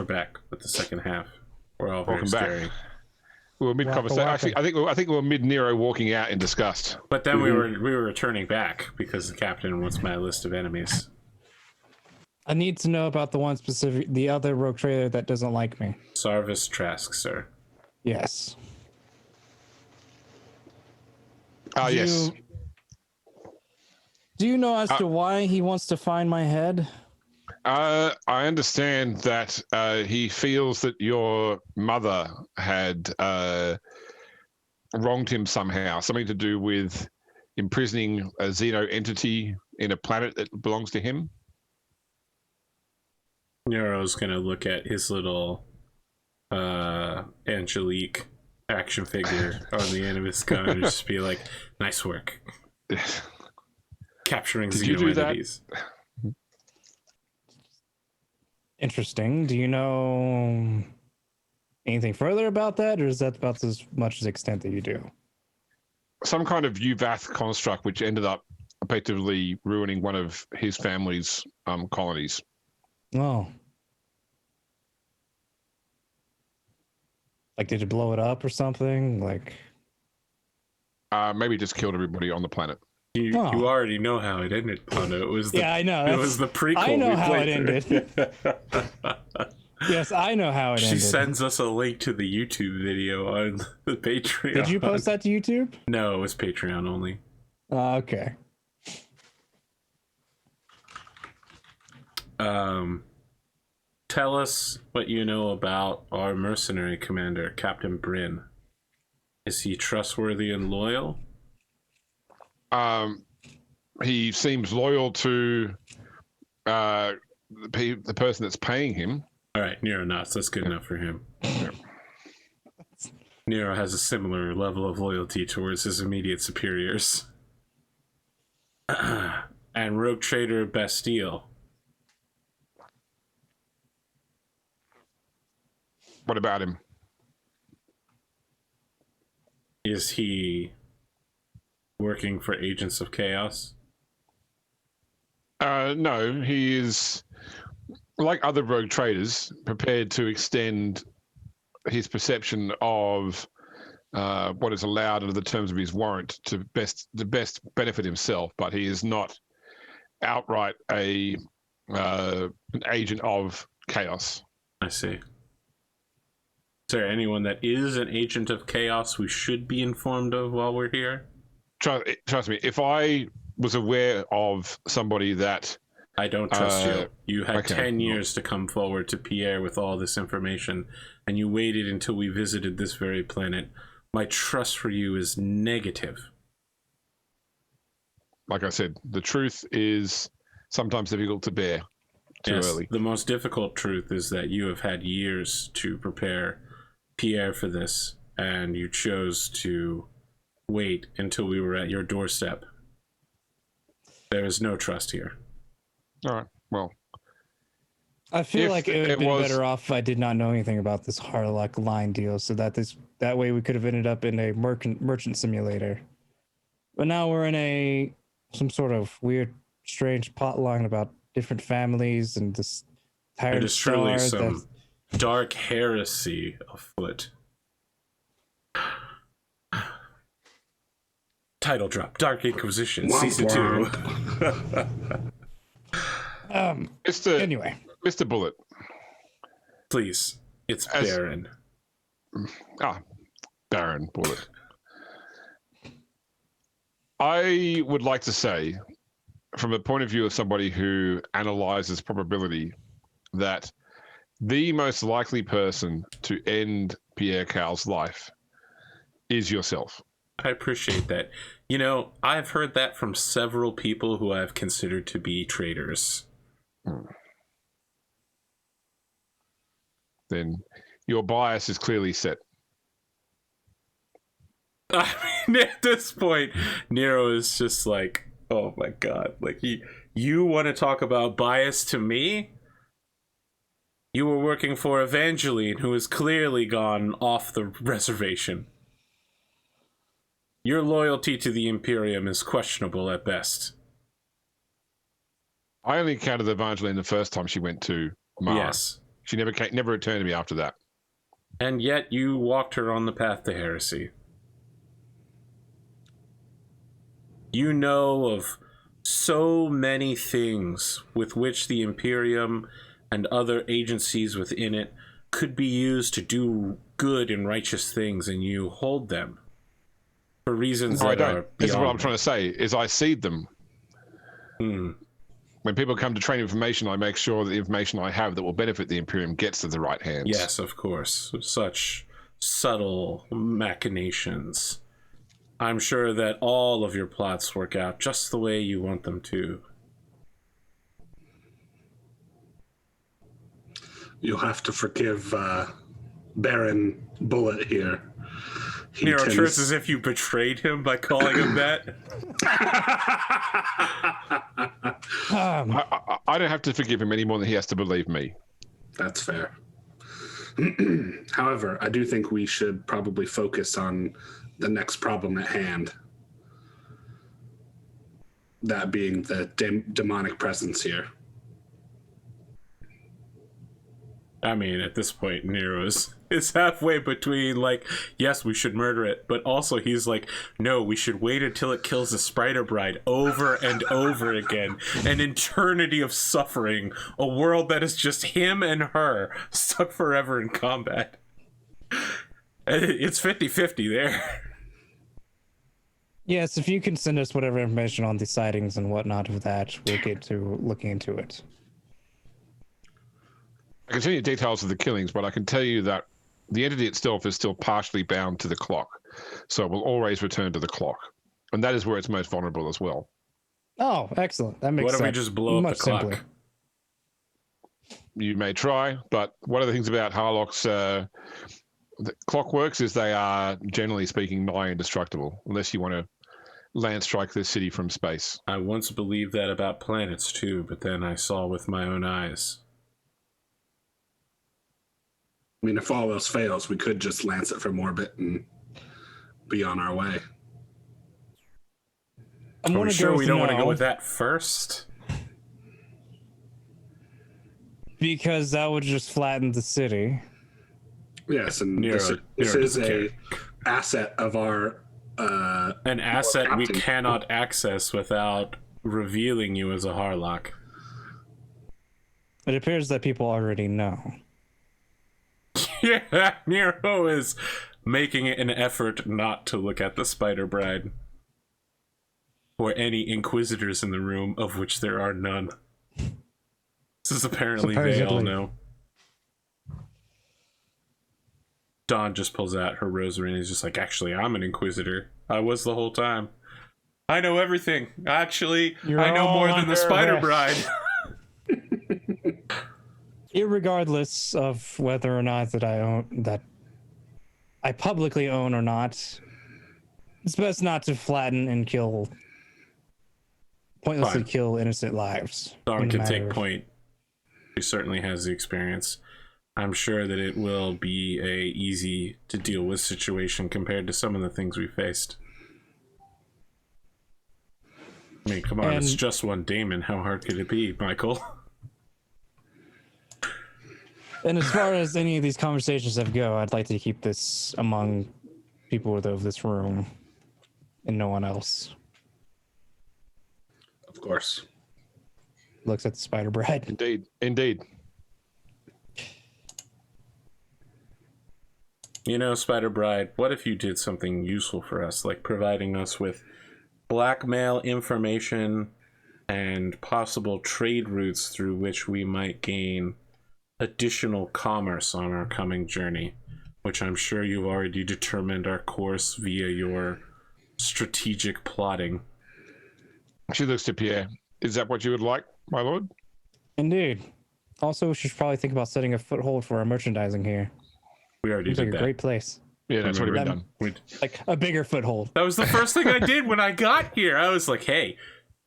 We're back with the second half. We're all Welcome very back. scary. We were mid-conversation. Actually, I think we were mid-Nero walking out in disgust. But then we were returning back because the captain wants my list of enemies. I need to know about the one specific, the other rogue trader that doesn't like me. Sarvis Trask, sir. Yes. Yes. Do you know as to why he wants to find my head? I understand that he feels that your mother had wronged him somehow, something to do with imprisoning a Xeno entity in a planet that belongs to him. Nero's gonna look at his little Angelique action figure on the end of his gun and just be like, nice work. Capturing Xeno entities. Interesting. Do you know anything further about that, or is that about as much as extent that you do? Some kind of UVath construct which ended up effectively ruining one of his family's colonies. Oh. Like, did you blow it up or something? Like, maybe just killed everybody on the planet. You already know how it ended, Pondo. It was the, I know. It was the prequel. I know how it ended. Yes, I know how it ended. She sends us a link to the YouTube video on the Patreon. Did you post that to YouTube? No, it was Patreon only. Okay. Tell us what you know about our mercenary commander, Captain Bryn. Is he trustworthy and loyal? He seems loyal to the person that's paying him. All right, Nero Knots. That's good enough for him. Nero has a similar level of loyalty towards his immediate superiors. And Rogue Trader Bastille. What about him? Is he working for Agents of Chaos? No, he is, like other rogue traders, prepared to extend his perception of what is allowed under the terms of his warrant to best benefit himself, but he is not outright an agent of chaos. I see. Is there anyone that is an agent of chaos we should be informed of while we're here? Trust me, if I was aware of somebody that... I don't trust you. You had 10 years to come forward to Pierre with all this information, and you waited until we visited this very planet. My trust for you is negative. Like I said, the truth is sometimes difficult to bear too early. The most difficult truth is that you have had years to prepare Pierre for this, and you chose to wait until we were at your doorstep. There is no trust here. All right, well. I feel like it would have been better off if I did not know anything about this Harlock line deal, so that that way we could have ended up in a merchant simulator. But now we're in some sort of weird, strange plot line about different families and this tired It is truly some dark heresy afoot. Title drop: Dark Inquisition, Season 2. Anyway, Mr. Bullet. Please, it's Baron. Baron Bullet. I would like to say, from the point of view of somebody who analyzes probability, that the most likely person to end Pierre Cowles' life is yourself. I appreciate that. You know, I've heard that from several people who I've considered to be traitors. Then your bias is clearly set. I mean, at this point, Nero is just like, oh my god. Like, you want to talk about bias to me? You were working for Evangeline, who has clearly gone off the reservation. Your loyalty to the Imperium is questionable at best. I only encountered Evangeline the first time she went to Mars. Yes. She never returned to me after that. And yet you walked her on the path to heresy. You know of so many things with which the Imperium and other agencies within it could be used to do good and righteous things, and you hold them for reasons that are beyond. This is what I'm trying to say, is I seed them. When people come to train information, I make sure that the information I have that will benefit the Imperium gets to the right hands. Yes, of course. Such subtle machinations. I'm sure that all of your plots work out just the way you want them to. You'll have to forgive Baron Bullet here. Nero turns as if you betrayed him by calling him that. I don't have to forgive him any more than he has to believe me. That's fair. However, I do think we should probably focus on the next problem at hand. That being the demonic presence here. I mean, at this point, Nero is halfway between, like, yes, we should murder it, but also he's like, no, we should wait until it kills the Spider Bride over and over again. An eternity of suffering. A world that is just him and her, stuck forever in combat. It's 50-50 there. Yes, if you can send us whatever information on the sightings and whatnot of that, we'll get to looking into it. I can tell you details of the killings, but I can tell you that the entity itself is still partially bound to the clock. So it will always return to the clock. And that is where it's most vulnerable as well. Oh, excellent. That makes sense. What if we just blow up the clock? Simpler. You may try, but one of the things about Harlock's clockworks is they are, generally speaking, nigh indestructible, unless you want to land strike this city from space. I once believed that about planets too, but then I saw with my own eyes. I mean, if all else fails, we could just lance it from orbit and be on our way. Are we sure we don't want to go with that first? Because that would just flatten the city. Yes, and this is a asset of our... an asset we cannot access without revealing you as a Harlock. It appears that people already know. Yeah, Nero is making an effort not to look at the Spider Bride. Or any Inquisitors in the room, of which there are none. This is apparently they all know. Dawn just pulls out her rosary and is just like, actually, I'm an Inquisitor. I was the whole time. I know everything. Actually, I know more than the Spider Bride. Irregardless of whether or not that I publicly own or not, it's best not to flatten and pointlessly kill innocent lives. Dawn can take point. She certainly has the experience. I'm sure that it will be a easy to deal with situation compared to some of the things we faced. I mean, come on, it's just one daemon. How hard could it be, Michael? And as far as any of these conversations go, I'd like to keep this among people of this room and no one else. Of course. Looks at the Spider Bride. Indeed. You know, Spider Bride, what if you did something useful for us, like providing us with blackmail information and possible trade routes through which we might gain additional commerce on our coming journey, which I'm sure you've already determined our course via your strategic plotting. She looks to Pierre. Is that what you would like, my lord? Indeed. Also, we should probably think about setting a foothold for our merchandising here. We already did like that. A great place. Yeah, that's already been done. Like a bigger foothold. That was the first thing I did when I got here. I was like, hey,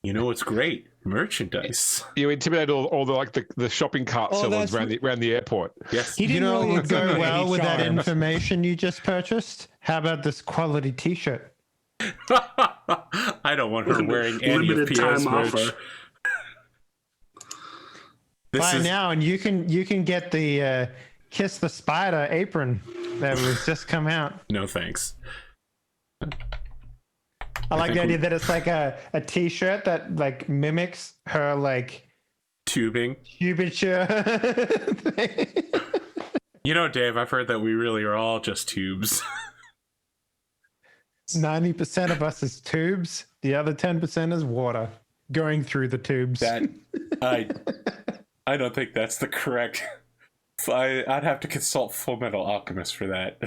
you know what's great? Merchandise. You intimidated all the shopping cart sellers around the airport. Yes. You know what would go well with that charms. information you just purchased? How about this quality t-shirt? I don't want her wearing any of Limited Pierre's time merch. offer. Buy is now, and you can get the Kiss the Spider apron that was just come out. no thanks. I like think the idea that it's like a t-shirt that like mimics her like Tubing. cubature thing. You know, Dave, I've heard that we really are all just tubes. 90% of us is tubes. The other 10% is water going through the tubes. That I don't think that's the correct. I'd have to consult Full Metal Alchemist for that.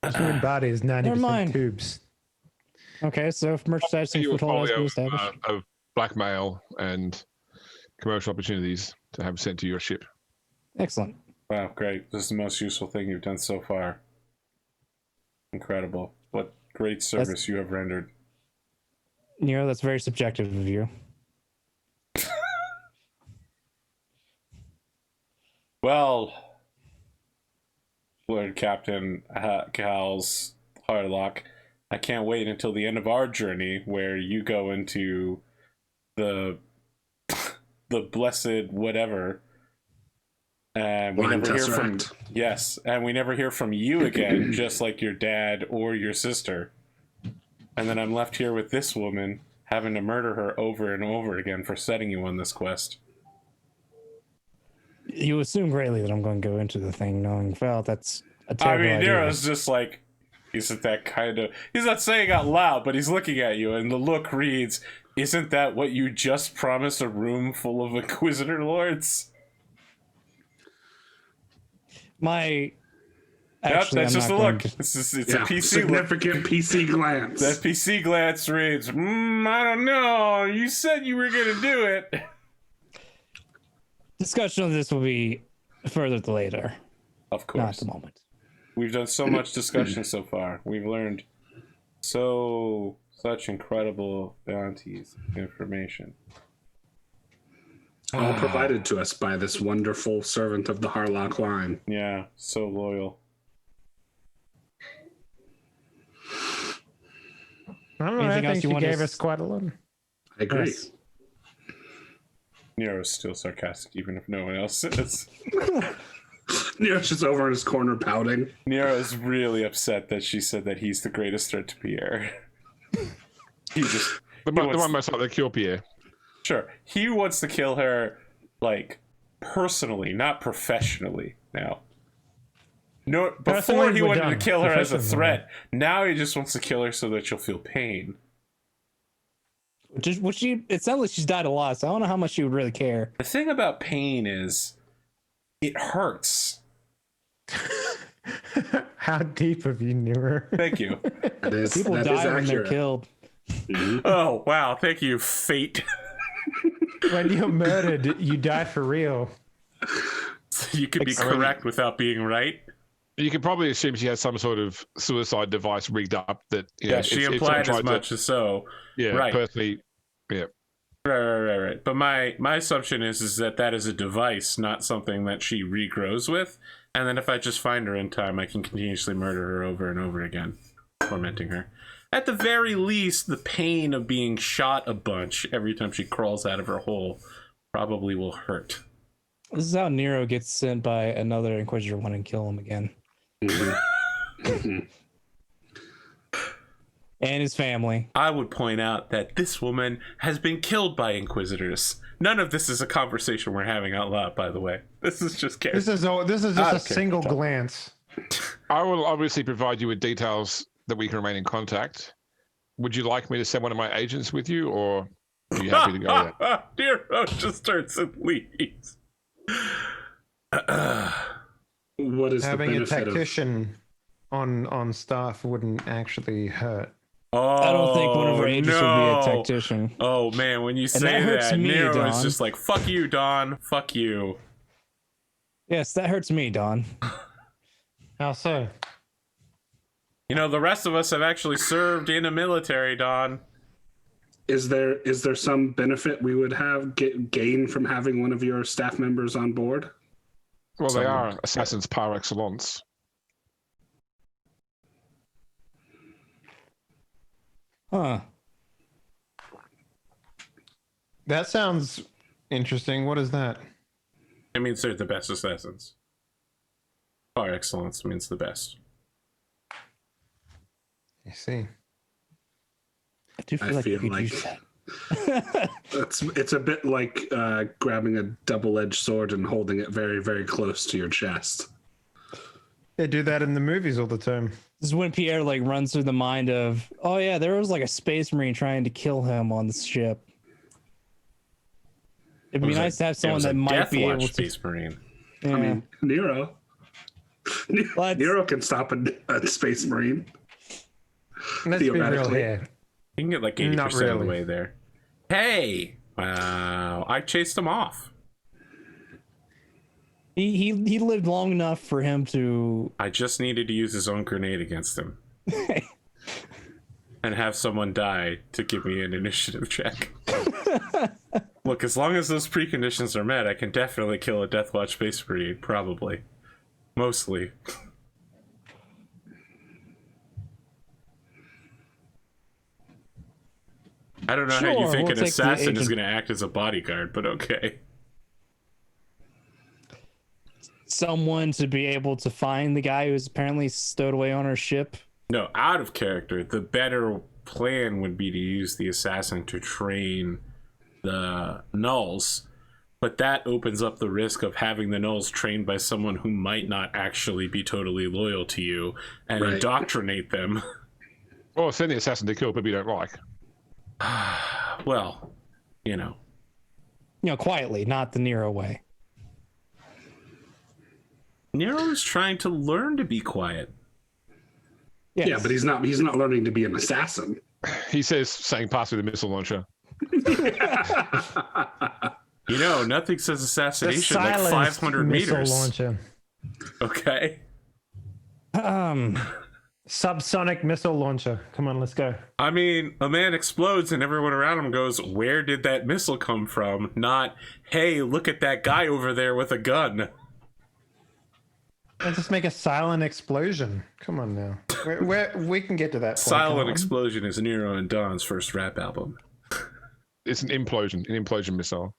The human body is 90% tubes. Okay, so if merchandise and foothold has been established. Of blackmail and commercial opportunities to have sent to your ship. Excellent. Wow, great. This is the most useful thing you've done so far. Incredible. What great service you have rendered. Nero, that's very subjective of you. Well, Lord Captain Cowles Harlock, I can't wait until the end of our journey where you go into the blessed whatever. And we never hear from and we never hear from you again, just like your dad or your sister. And then I'm left here with this woman, having to murder her over and over again for setting you on this quest. You assume greatly that I'm going to go into the thing knowing, well, that's a terrible idea. Nero's just like, isn't that kind of... He's not saying out loud, but he's looking at you, and the look reads, isn't that what you just promised a room full of Inquisitor Lords? Actually, that's just a look. It's a PC significant look. PC glance. That PC glance reads, I don't know. You said you were going to do it. Discussion of this will be further later. Of course. Not at the moment. We've done so much discussion so far. We've learned such incredible bounties of information. All provided to us by this wonderful servant of the Harlock line. Yeah, so loyal. I think she gave us quite a lot. I agree. Yes. Nero's still sarcastic, even if no one else is. Nero's just over in his corner pouting. Nero's really upset that she said that he's the greatest threat to Pierre. The one most likely to kill Pierre. Sure. He wants to kill her, like, personally, not professionally now. No, before he wanted to kill her as a threat. Now he just wants to kill her so that she'll feel pain. It sounds like she's died a lot, so I don't know how much she would really care. The thing about pain is, it hurts. How deep of you, Nero? Thank you. People die when they're killed. Mm-hmm. Oh, wow. Thank you, fate. When you're murdered, you die for real. So you could be correct without being right. You can probably assume she has some sort of suicide device rigged up that. She implied as much as so. Yeah, right. Personally, yeah. Right. But my assumption is that is a device, not something that she regrows with. And then if I just find her in time, I can continuously murder her over and over again, tormenting her. At the very least, the pain of being shot a bunch every time she crawls out of her hole probably will hurt. This is how Nero gets sent by another Inquisitor wanting to kill him again. And his family. I would point out that this woman has been killed by Inquisitors. None of this is a conversation we're having out loud, by the way. This is just character. This is just a single glance. I will obviously provide you with details that we can remain in contact. Would you like me to send one of my agents with you, or are you happy to go there? Nero just turns and leaves. What is having the a benefit tactician on staff wouldn't actually hurt? Oh, I don't think one of our agents would be a tactician. Oh man, when you say that, Nero is just like, "Fuck you, Don. Fuck you." Yes, that hurts me, Don. How so? You know, the rest of us have actually served in a military, Don. Is there some benefit we would have gain from having one of your staff members on board? Well, they are assassins par excellence. Huh. That sounds interesting. What is that? It means they're the best assassins. Par excellence means the best. I see. I do feel I like feel you could like use that. it's a bit like grabbing a double-edged sword and holding it very, very close to your chest. They do that in the movies all the time. This is when Pierre like runs through the mind of, oh yeah, there was like a space marine trying to kill him on the ship. It'd be nice to have someone that might be able to. Space Marine. Yeah. I mean, Nero. Let's- Nero can stop a space marine. Let's be real Theoretically. here. You can get like 80% Not of the really. way there. Hey! Wow. I chased him off. he lived long enough for him to. I just needed to use his own grenade against him. And have someone die to give me an initiative check. Look, as long as those preconditions are met, I can definitely kill a Deathwatch Space Marine, probably. Mostly. I don't know how you Sure, think we'll an take the assassin is agent. going to act as a bodyguard, but okay. Someone to be able to find the guy who's apparently stowed away on our ship. No, out of character, the better plan would be to use the assassin to train the nulls, but that opens up the risk of having the nulls trained by someone who might not actually be totally loyal to you and Right. indoctrinate them. Or send the assassin to kill people you don't like. Well, you know. You know, quietly, not the Nero way. Nero is trying to learn to be quiet. Yes. Yeah, but he's not learning to be an assassin. He says, saying pass me the missile launcher. You know, nothing says The assassination like silenced 500 missile meters. launcher. Okay. Subsonic missile launcher. Come on, let's go. I mean, a man explodes and everyone around him goes, where did that missile come from? Not, hey, look at that guy over there with a gun. Let's just make a silent explosion. Come on now. We can get to that point. Silent Come on. Explosion is Nero and Dawn's first rap album. It's an implosion missile.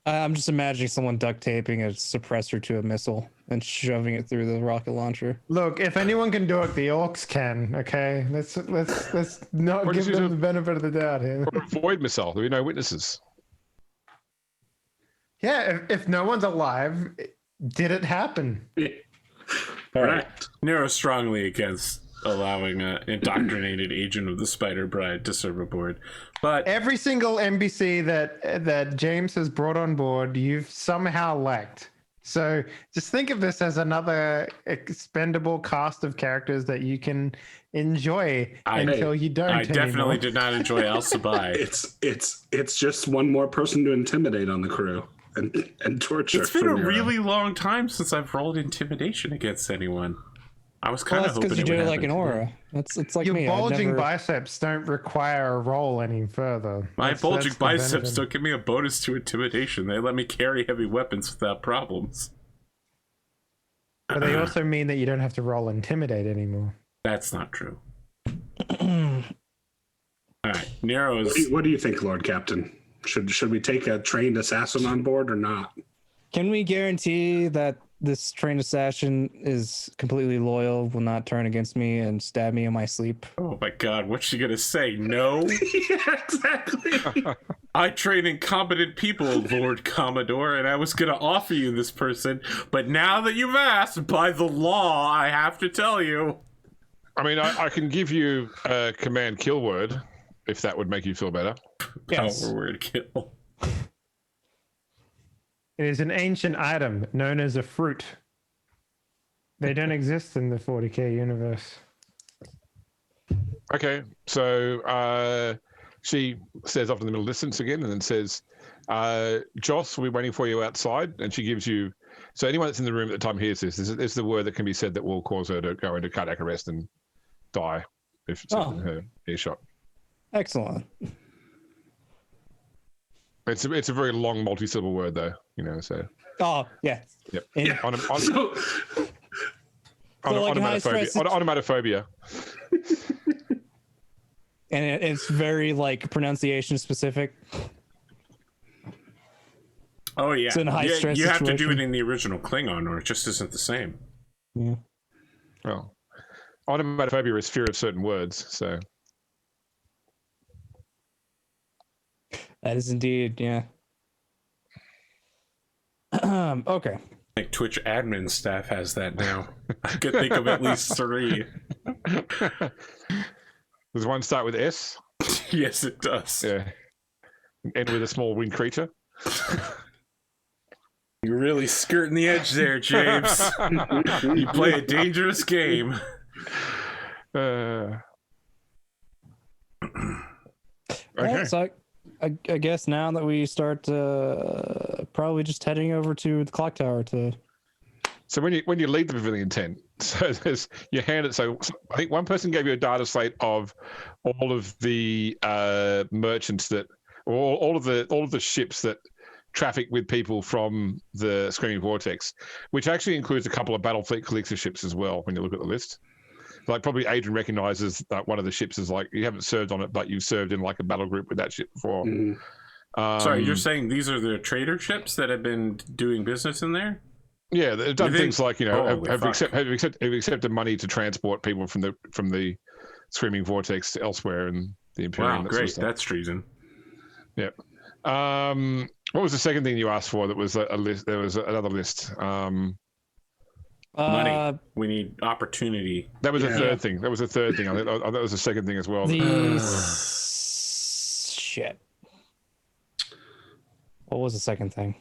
I'm just imagining someone duct taping a suppressor to a missile and shoving it through the rocket launcher. Look, if anyone can do it, the orcs can. Okay, let's not Or give just them use the benefit of the doubt here. Or a void missile. There will be no witnesses. Yeah, if no one's alive, did it happen? All right. Nero's strongly against allowing an indoctrinated agent of the Spider Bride to serve aboard. But Every single NPC that James has brought on board, you've somehow lacked. So just think of this as another expendable cast of characters that you can enjoy until you don't. I definitely anymore. did not enjoy Alcibi. It's just one more person to intimidate on the crew and torture. It's been for a Nero. really long time since I've rolled intimidation against anyone. I was Well, kind that's of hoping because you it would do it like happen an today. aura. It's like Your me. I've bulging never- biceps don't require a roll any further. My That's bulging the biceps benefit. don't give me a bonus to intimidation. They let me carry heavy weapons without problems. But they also mean that you don't have to roll intimidate anymore. That's not true. All right, Nero's. What do you think, Lord Captain? Should we take a trained assassin on board or not? Can we guarantee that this trained assassin is completely loyal, will not turn against me and stab me in my sleep? Oh my God, what's she gonna say? No. Yeah, exactly. I train incompetent people, Lord Commodore, and I was gonna offer you this person, but now that you've asked, by the law, I have to tell you. I mean, I can give you a command kill word if that would make you feel better. Yes. Power word kill. It is an ancient item known as a fruit. They don't exist in the 40k universe. Okay, so she says off in the middle distance again and then says, Joss will be waiting for you outside. And she gives you, so anyone that's in the room at the time hears this is the word that can be said that will cause her to go into cardiac arrest and die if it's in her earshot. Excellent. It's a very long multi-syllable word though, you know, so. Oh, yeah. Yep. And- So, like high stress- Onomatophobia. and it's very like pronunciation specific. Oh yeah, It's in a high stress you have to do situation. it in the original Klingon, or it just isn't the same. Yeah. Well, onomatopoeia is fear of certain words, so. That is indeed, yeah. Okay. I think Twitch admin staff has that now. I could think of at least 3. Does one start with S? Yes, it does. Yeah. End with a small winged creature. You're really skirting the edge there, James. You play a dangerous game. Okay. Right, so I guess now that we start probably just heading over to the clock tower to. So when you leave the pavilion tent, so there's you hand it. So I think one person gave you a data slate of all of the merchants that, or all of the ships that traffic with people from the Screaming Vortex, which actually includes a couple of Battlefleet Calixis ships as well. When you look at the list, like probably Adrian recognizes that one of the ships is like you haven't served on it, but you've served in like a battle group with that ship before. Mm-hmm. Sorry, you're saying these are the trader ships that have been doing business in there? Yeah, they've done things like have accepted money to transport people from the Screaming Vortex to elsewhere in the Imperium. Wow, great! That's treason. Yep. What was the second thing you asked for? That was a list. There was another list. Money. We need opportunity. That was a third thing. That was a third thing. I think that was the second thing as well. Shit. What was the second thing?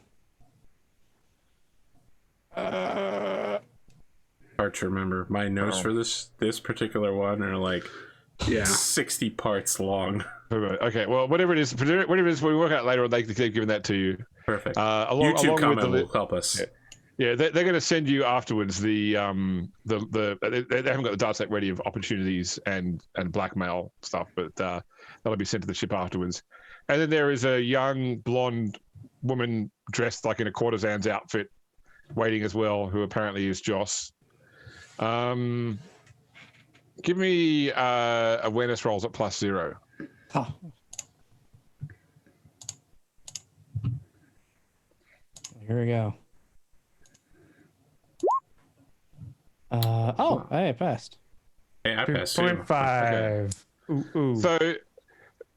Hard to remember. My notes for this particular one are like 60 parts long. Okay, well, whatever it is, we work out later on. They keep giving that to you. Perfect. YouTube comment will help us. Yeah, they're going to send you afterwards the they haven't got the data set ready of opportunities and blackmail stuff, but that'll be sent to the ship afterwards. And then there is a young blonde woman dressed like in a courtesan's outfit, waiting as well, who apparently is Joss. Give me awareness rolls at +0. Huh. Here we go. I passed. Hey, I passed too. 2.5. Ooh. So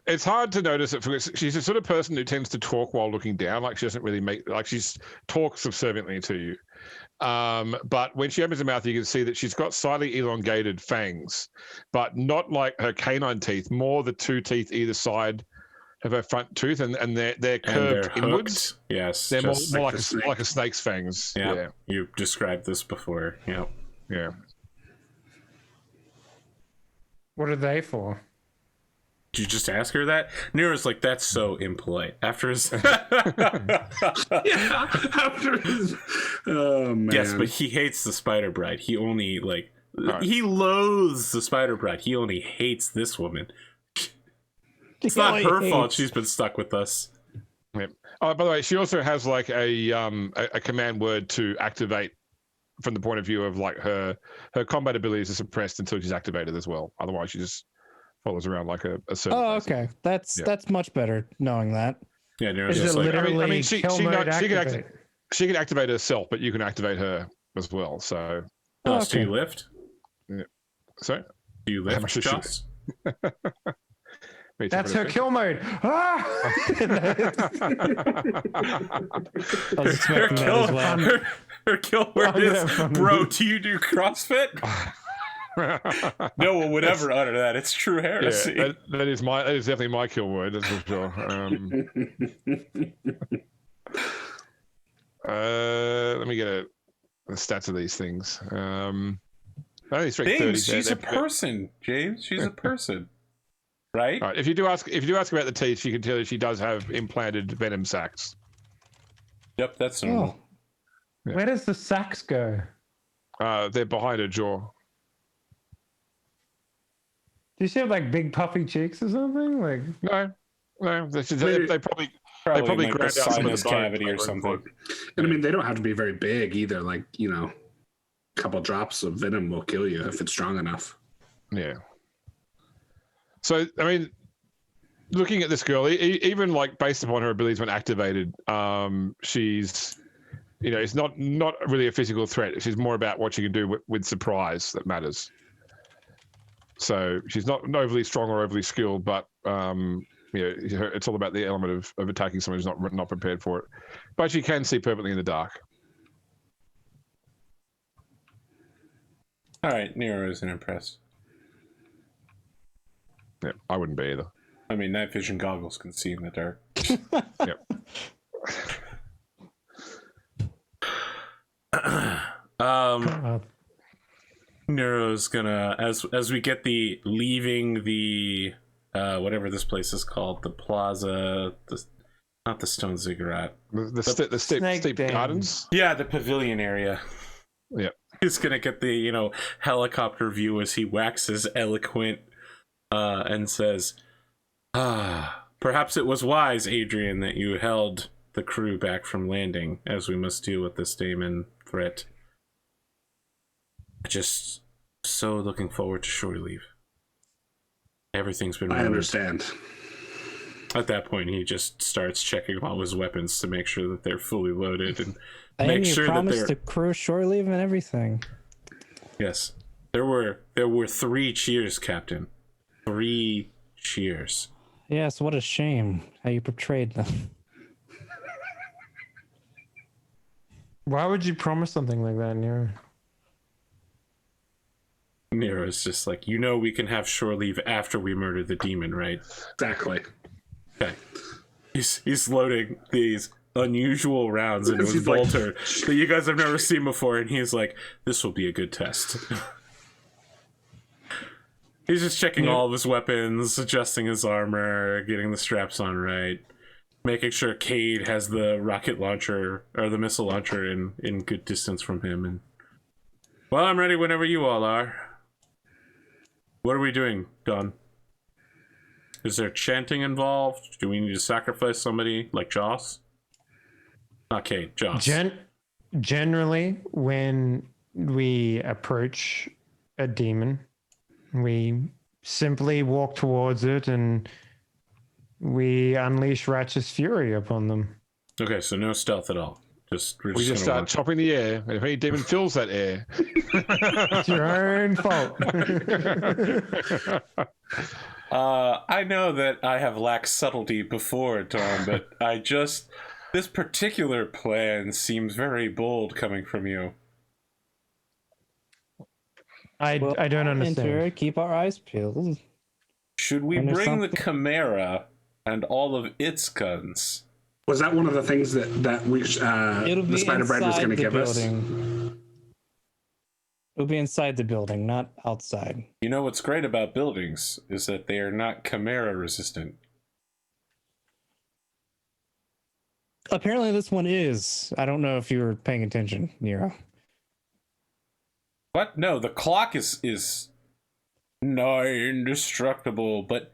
it's hard to notice it because she's the sort of person who tends to talk while looking down. Like she doesn't really she talks subserviently to you. But when she opens her mouth, you can see that she's got slightly elongated fangs, but not like her canine teeth, more the 2 teeth either side of her front tooth, and they're curved inwards. Yes, they're more like a snake's fangs. Yeah, yeah. You described this before. Yeah. Yeah. What are they for? Did you just ask her that? Nero's like, that's so impolite. After his... After his... Oh, man. Yes, but he hates the Spider Bride. He only, he loathes the Spider Bride. He only hates this woman. It's not her fault she's been stuck with us. Yeah. Oh, by the way, she also has like a command word to activate from the point of view of like her combat abilities are suppressed until she's activated as well. Otherwise, she just follows around like a certain. Oh, okay. That's much better knowing that. Yeah, Nero's Is just it like, literally she can activate herself, but you can activate her as well. So, do you lift? Yeah. Sorry? Do you lift, Joss? That's her kill mode. Ah! I was expecting that as well. Her kill word is, bro, do you do CrossFit? No one would ever utter that. It's true heresy. Yeah, that is definitely my kill word, that's for sure. Let me get the stats of these things. She's a person, James. She's a person. Right? All right. If you do ask about the teeth, you can tell you she does have implanted venom sacs. Yep, that's normal. Yeah. Where does the sacs go? They're behind her jaw. Do she have like big puffy cheeks or something? Like no. They probably like ground out some of the cavity or something. And I mean, they don't have to be very big either. Like, a couple drops of venom will kill you if it's strong enough. Yeah. So, I mean, looking at this girl, even like based upon her abilities when activated, she's, you know, it's not really a physical threat. She's more about what she can do with surprise that matters. So she's not overly strong or overly skilled, but you know, it's all about the element of attacking someone who's not prepared for it. But she can see perfectly in the dark. All right, Nero isn't impressed. Yeah, I wouldn't be either. I mean, night vision goggles can see in the dark. Yep. Nero's gonna, as we get the leaving the whatever this place is called, the plaza, not the Stone Ziggurat, The steep gardens. Yeah, the pavilion area. Yeah, he's gonna get the, you know, helicopter view as he waxes eloquent and says, perhaps it was wise, Adrian, that you held the crew back from landing, as we must deal with this daemon threat. Just so looking forward to shore leave. Everything's been ruined. I understand. At that point, he just starts checking all his weapons to make sure that they're fully loaded and And make you sure that promised they're. the crew shore leave and everything. Yes, there were 3 cheers, Captain. 3 cheers. Yes, what a shame how you portrayed them. Why would you promise something like that, Nero? Nero's just like, you know, we can have shore leave after we murder the demon, right? Exactly. Okay. He's loading these unusual rounds into his He's like- bolter that you guys have never seen before, and he's like, this will be a good test. He's just checking all of his weapons, adjusting his armor, getting the straps on right, making sure Cade has the rocket launcher or the missile launcher in good distance from him. And well, I'm ready whenever you all are. What are we doing, Don? Is there chanting involved? Do we need to sacrifice somebody like Joss? Not Cade, Joss. Generally, when we approach a demon, we simply walk towards it and we unleash righteous fury upon them. Okay, so no stealth at all. We we just start chopping the air, and if any demon fills that air, It's your own fault. I know that I have lacked subtlety before, Don, but this particular plan seems very bold coming from you. I don't understand. Enter, keep our eyes peeled. Should we And there's bring the something- Chimera and all of its guns? Was that one of the things that we It'll the be Spider Bread was inside going to the give us? building. It'll be inside the building, not outside. You know what's great about buildings is that they are not Chimera resistant. Apparently this one is. I don't know if you were paying attention, Nero. What? No, the clock is nigh indestructible, but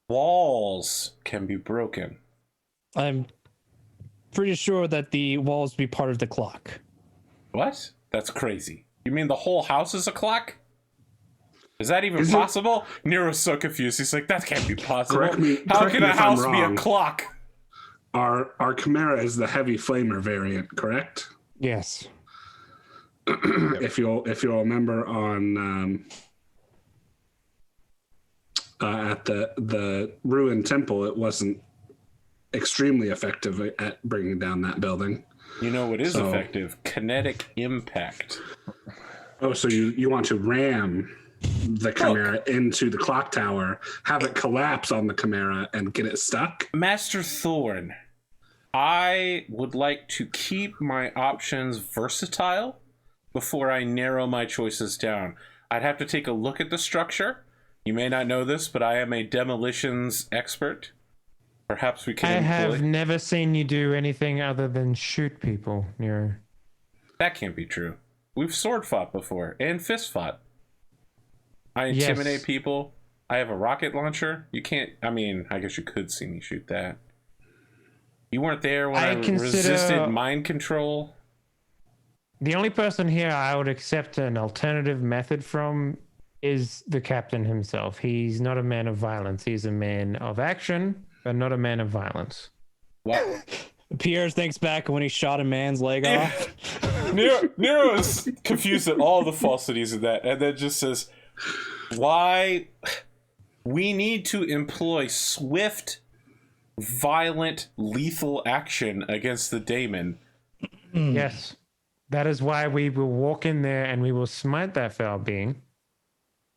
walls can be broken. I'm pretty sure that the walls be part of the clock. What? That's crazy. You mean the whole house is a clock? Is that even Is it- possible? Nero's so confused. He's like, that can't be possible. Correct me How can a if I'm house be a wrong. clock? Our Chimera is the heavy flamer variant, correct? Yes. If you'll remember on at the ruined temple, it wasn't extremely effective at bringing down that building. You know what is So- effective? Kinetic impact. Oh, so you want to ram the Chimera into the clock tower, have it collapse on the Chimera, and get it stuck? Master Thorn, I would like to keep my options versatile before I narrow my choices down. I'd have to take a look at the structure. You may not know this, but I am a demolitions expert. Perhaps we I can have employ... never seen you do anything other than shoot people, Nero. That can't be true. We've sword fought before and fist fought. I Yes. intimidate people. I have a rocket launcher. You can't... I mean, I guess you could see me shoot that. You weren't there when I I consider- resisted mind control. The only person here I would accept an alternative method from is the captain himself. He's not a man of violence. He's a man of action, but not a man of violence. What? Pierre thinks back when he shot a man's leg off. Nero is confused at all the falsities of that, and then just says, why we need to employ swift, violent, lethal action against the daemon. Yes. That is why we will walk in there and we will smite that foul being.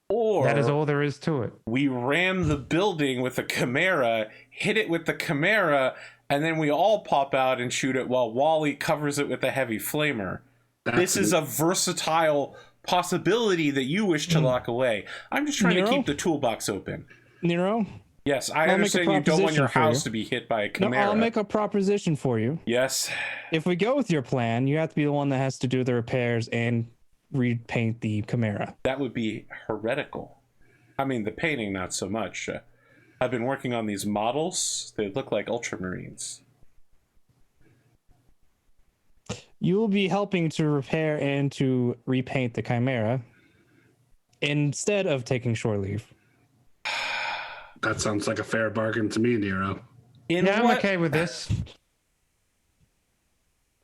Or that is all there is to it. We ram the building with a chimera, hit it with the chimera, and then we all pop out and shoot it while Wally covers it with a heavy flamer. This is a versatile possibility that you wish to lock away. I'm just trying to keep the toolbox open. Nero? Yes, I understand you don't want your house to be hit by a chimera. No, I'll make a proposition for you. Yes. If we go with your plan, you have to be the one that has to do the repairs and repaint the chimera. That would be heretical. I mean, the painting, not so much. I've been working on these models. They look like ultramarines. You will be helping to repair and to repaint the chimera instead of taking shore leave. That sounds like a fair bargain to me, Nero. I'm okay with this.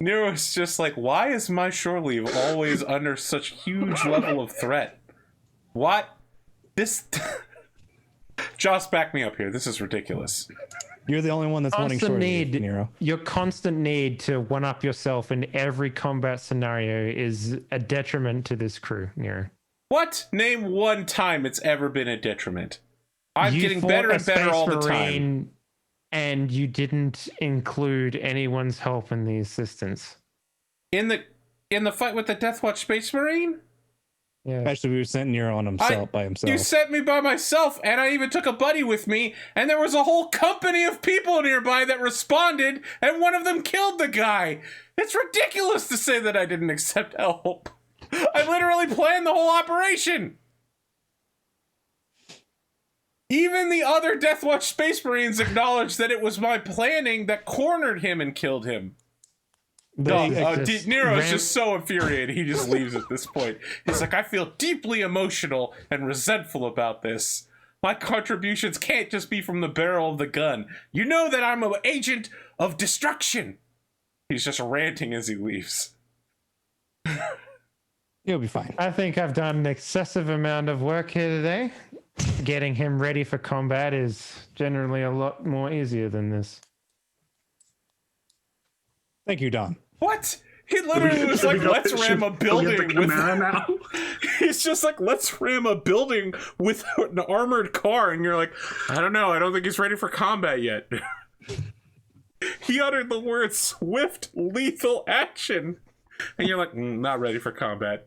Nero's just like, why is my shore leave always under such huge level of threat? What? This... Joss, back me up here. This is ridiculous. You're the only one that's wanting shore leave, Nero. Your constant need to one-up yourself in every combat scenario is a detriment to this crew, Nero. What? Name one time it's ever been a detriment. I'm getting better and better all the time. And you didn't include anyone's help in the assistance. In the fight with the Death Watch Space Marine? Yeah. Actually, we sent Nero on himself by himself. You sent me by myself, and I even took a buddy with me, and there was a whole company of people nearby that responded, and one of them killed the guy. It's ridiculous to say that I didn't accept help. I literally planned the whole operation. Even the other Death Watch Space Marines acknowledged that it was my planning that cornered him and killed him. Nero is just so infuriated, he just leaves at this point. He's like, I feel deeply emotional and resentful about this. My contributions can't just be from the barrel of the gun. You know that I'm an agent of destruction. He's just ranting as he leaves. You'll be fine. I think I've done an excessive amount of work here today. Getting him ready for combat is generally a lot more easier than this. Thank you, Don. What? He literally was like, let's ram a building with... now? He's just like, let's ram a building with an armored car. And you're like, I don't know. I don't think he's ready for combat yet. He uttered the word swift, lethal action. And you're like, not ready for combat.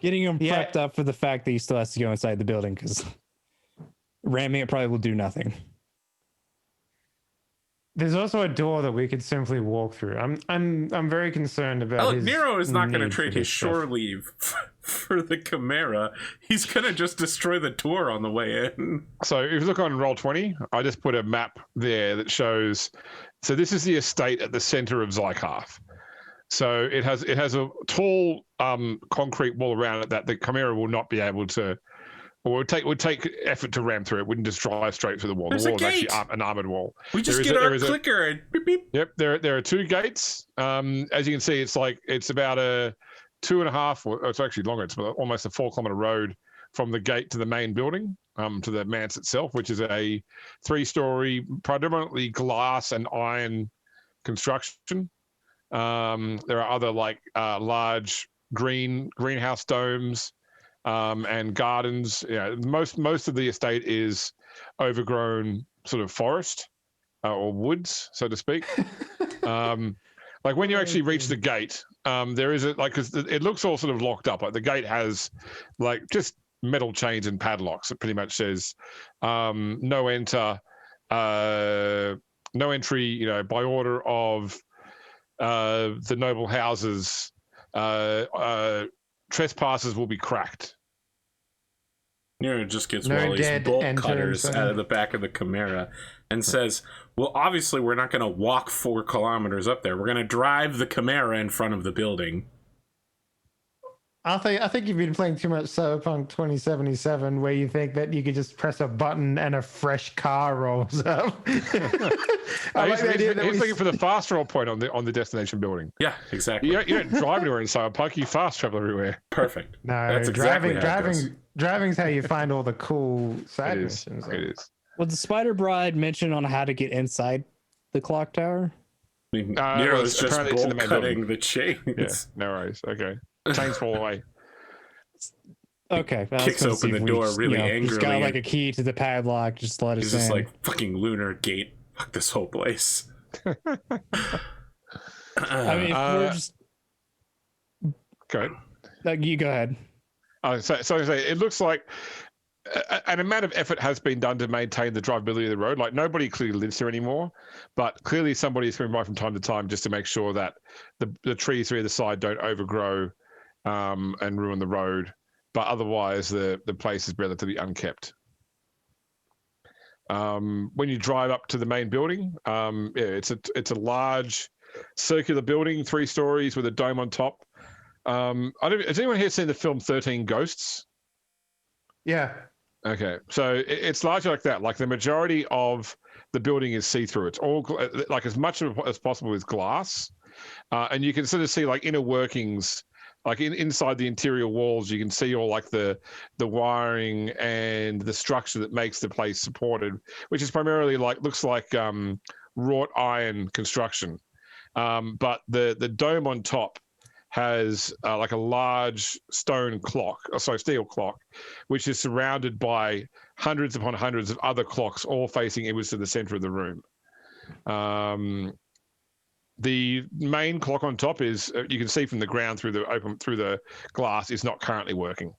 Getting him prepped up for the fact that he still has to go inside the building, because ramming it probably will do nothing. There's also a door that we could simply walk through. I'm very concerned about. Nero is not going to trade his shore leave for the chimera. He's going to just destroy the door on the way in. So if you look on Roll20, I just put a map there that shows. So this is the estate at the center of Zykarth. So it has a tall concrete wall around it that the chimera will not be able to, or would take effort to ram through. It wouldn't just drive straight through the wall. There's the wall a is gate. actually an armored wall. We just get our clicker and beep beep. Yep, there are two gates. As you can see, it's about a 2.5, or it's actually longer. It's almost a 4-kilometer road from the gate to the main building, to the manse itself, which is a 3-story, predominantly glass and iron construction. There are other large greenhouse domes and gardens. Yeah, most of the estate is overgrown sort of forest or woods, so to speak. Like when you actually reach the gate, there is because it looks all sort of locked up. Like the gate has just metal chains and padlocks. It pretty much says no enter, no entry. By order of the noble houses, trespassers will be cracked. Nero just gets Wally's bolt cutters out of the back of the chimera and says, well, obviously we're not going to walk 4 kilometers up there. We're going to drive the chimera in front of the building. I think you've been playing too much Cyberpunk 2077, where you think that you could just press a button and a fresh car rolls up. He's looking for the fast roll point on the destination building. Yeah, exactly. You don't drive anywhere in Cyberpunk. You fast travel everywhere. Perfect. No, That's exactly driving's how you find all the cool side missions. It is. Was the Spider Bride mention on how to get inside the clock tower? I mean, Nero's just apparently bolt cutting the chains. Yeah, no worries. Okay. Chains fall away. Okay. Kicks open the door really angrily. He's got like a key to the padlock. Just let us in. He's just like, fucking lunar gate. Fuck this whole place. I mean, if we're just... Okay. You go ahead. So it looks like an amount of effort has been done to maintain the drivability of the road. Like, nobody clearly lives here anymore, but clearly somebody is coming by from time to time just to make sure that the trees to either side don't overgrow and ruin the road. But otherwise, the place is relatively unkept. When you drive up to the main building, it's a large circular building, 3 stories with a dome on top. Has anyone here seen the film 13 Ghosts? Yeah. Okay, so it's largely like that. Like, the majority of the building is see-through. It's all like as much as possible is glass, and you can sort of see like inner workings. Like inside the interior walls, you can see all like the wiring and the structure that makes the place supported, which is primarily looks like wrought iron construction. But the dome on top has like a large steel clock, which is surrounded by hundreds upon hundreds of other clocks, all facing inwards to the center of the room. The main clock on top is, you can see from the ground through the glass, is not currently working.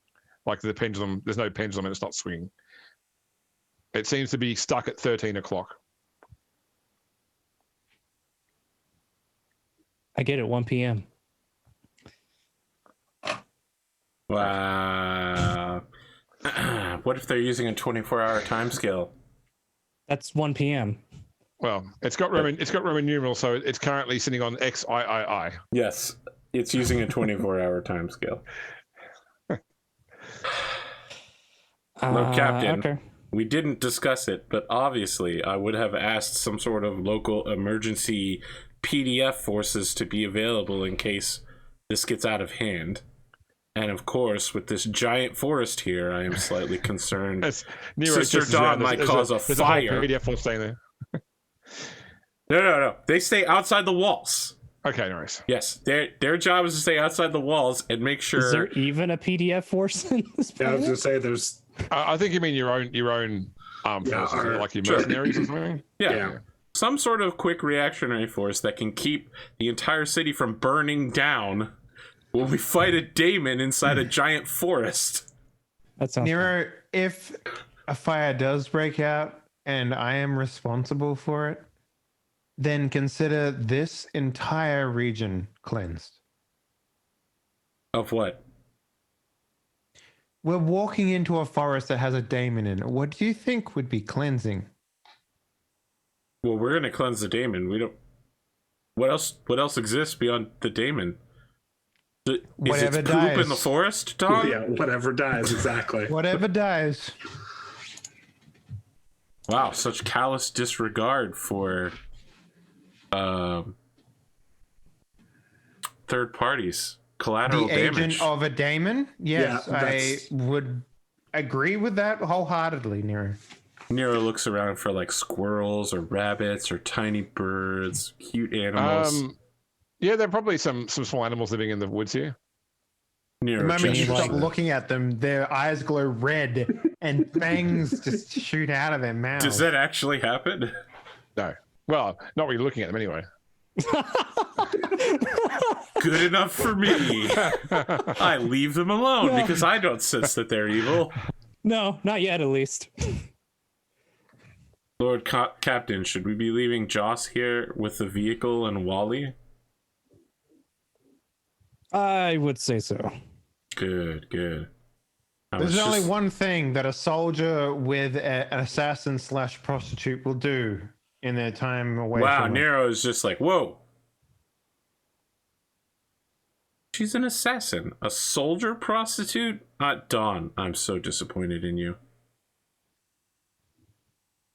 Like, the pendulum, there's no pendulum and it's not swinging. It seems to be stuck at 13 o'clock. I get it, 1 p.m. Wow. What if they're using a 24-hour timescale? That's 1 p.m. Well, it's got Roman numerals, so it's currently sitting on XIII. Yes, it's using a 24-hour timescale. Look, Captain, okay. We didn't discuss it, but obviously I would have asked some sort of local emergency PDF forces to be available in case this gets out of hand. And of course, with this giant forest here, I am slightly concerned. Sister Dawn might cause a fire. PDF force staying there. No. They stay outside the walls. Okay, nice. Yes, their job is to stay outside the walls and make sure. Is there even a PDF force in this planet? Yeah, I was gonna say there's. I think you mean your own forces, like your mercenaries or something. Yeah, some sort of quick reactionary force that can keep the entire city from burning down when we fight a daemon inside a giant forest. That sounds Nero, if a fire does break out and I am responsible for it, then consider this entire region cleansed. Of what? We're walking into a forest that has a daemon in it. What do you think would be cleansing? Well, we're gonna cleanse the daemon. We don't. What else exists beyond the daemon? Is Whatever it poop dies. in the forest, Tom? Yeah, whatever dies, exactly. Whatever dies. Wow, such callous disregard for third parties. Collateral The damage. agent of a daemon? Yes, Yeah, I would agree with that wholeheartedly, Nero. Nero looks around for like squirrels or rabbits or tiny birds, cute animals. Yeah, there are probably some small animals living in the woods here. Nero The moment you gestures stop to them. looking at them, their eyes glow red and fangs just shoot out of their mouths. Does that actually happen? No. Well, not when you're looking at them anyway. Good enough for me. I leave them alone because I don't sense that they're evil. No, not yet, at least. Lord Captain, should we be leaving Joss here with the vehicle and Wally? I would say so. Good. There's only one thing that a soldier with an assassin / prostitute will do in their time away Wow, from Nero is just like, whoa. She's an assassin. A soldier prostitute? Dawn, I'm so disappointed in you.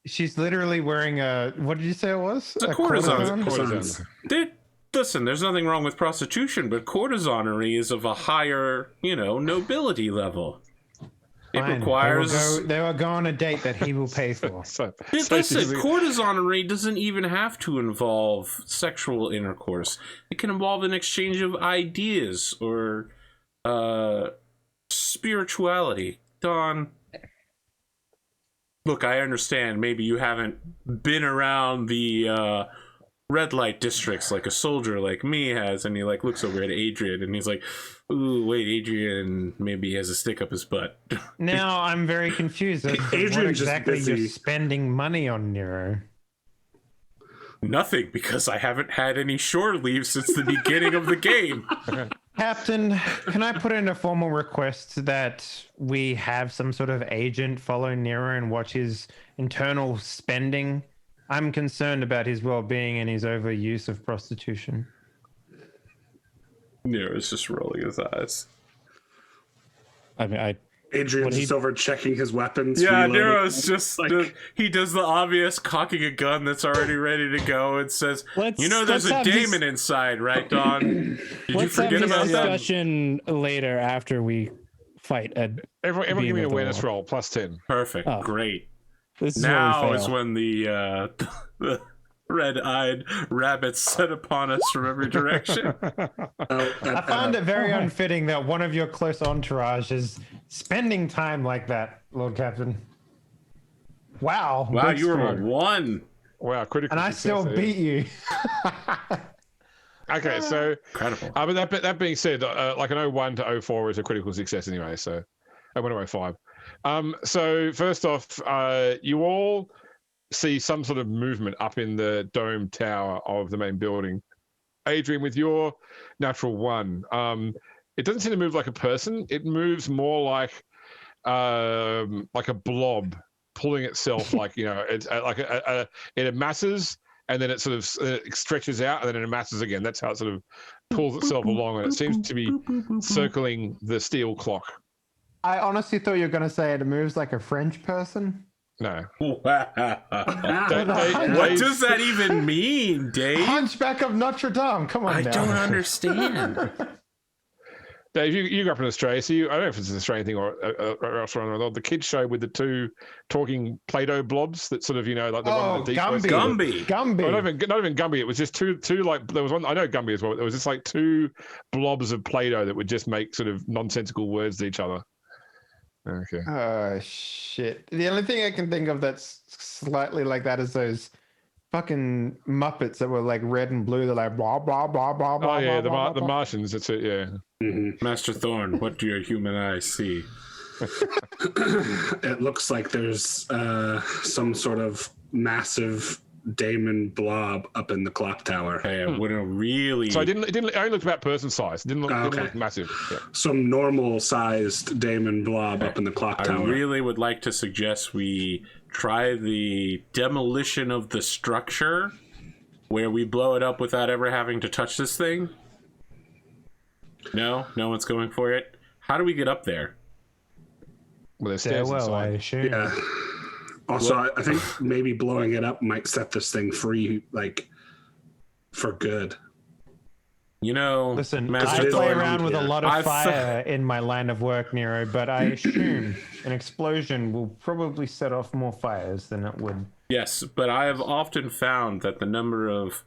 She's literally wearing a, what did you say it was? It's a courtesan. Courtesan. Dude, listen, there's nothing wrong with prostitution, but courtesanery is of a higher, nobility level. It Fine. requires... They will go on a date that he will pay for. Dude, listen, courtesanery doesn't even have to involve sexual intercourse. It can involve an exchange of ideas or spirituality. Dawn, look, I understand maybe you haven't been around the red light districts like a soldier like me has, and he looks over at Adrian and he's like, ooh, wait, Adrian maybe has a stick up his butt. Now I'm very confused as to what Adrian's just exactly you're busy. spending money on, Nero. Nothing, because I haven't had any shore leave since the beginning of the game. Captain, can I put in a formal request that we have some sort of agent follow Nero and watch his internal spending? I'm concerned about his well-being and his overuse of prostitution. Nero's just rolling his eyes. I mean, Adrian's just over checking his weapons. Yeah, reloading. Nero's just he does the obvious, cocking a gun that's already ready to go and says, there's a daemon inside, right, Dawn? Did you forget about that? Discussion later after we fight. Everyone give me an awareness roll, +10. Perfect, Oh. great. This is Now where we is fail. when the red-eyed rabbits set upon us from every direction. I find it very unfitting that one of your close entourage is spending time like that, Lord Captain. Wow. Wow, good you were a score. 1. Wow, critical. And I still success there. beat you. Okay, so Incredible. but that being said, like an 01 to 04 is a critical success anyway. So 01 to 05. So first off, you all see some sort of movement up in the dome tower of the main building. Adrian, with your natural 1, it doesn't seem to move like a person. It moves more like a blob pulling itself, it's like it amasses and then it sort of stretches out and then it amasses again. That's how it sort of pulls itself along, and it seems to be circling the steel clock. I honestly thought you were going to say it moves like a French person. No. What does that even mean, Dave? Hunchback of Notre Dame. Come on I now. don't understand. Dave, you grew up in Australia, so I don't know if it's an Australian thing or else around the world. The kids show with the 2 talking Play-Doh blobs that sort of, like the one with the decoys. Gumby. Gumby. Not even Gumby. It was just two there was one. I know Gumby as well. There was just 2 blobs of Play-Doh that would just make sort of nonsensical words to each other. Okay. Oh shit! The only thing I can think of that's slightly like that is those fucking Muppets that were like red and blue. They're like blah blah blah blah blah. Oh yeah, blah, the blah. Martians. That's it. Yeah. Master Thorn, what do your human eyes see? It looks like there's some sort of massive daemon blob up in the clock tower. Hey, I wouldn't really... So I only looked about person size. It didn't look Okay. massive. Yeah. Some normal-sized daemon blob up in the clock I tower. really would like to suggest we try the demolition of the structure where we blow it up without ever having to touch this thing. No one's going for it. How do we get up there? Well, there's stairs Stairwell, I inside. assume. Yeah. Also, I think maybe blowing it up might set this thing free, for good. Listen, Master I play Thorn, around with a lot of I've- fire in my line of work, Nero, but I assume an explosion will probably set off more fires than it would. Yes, but I have often found that the number of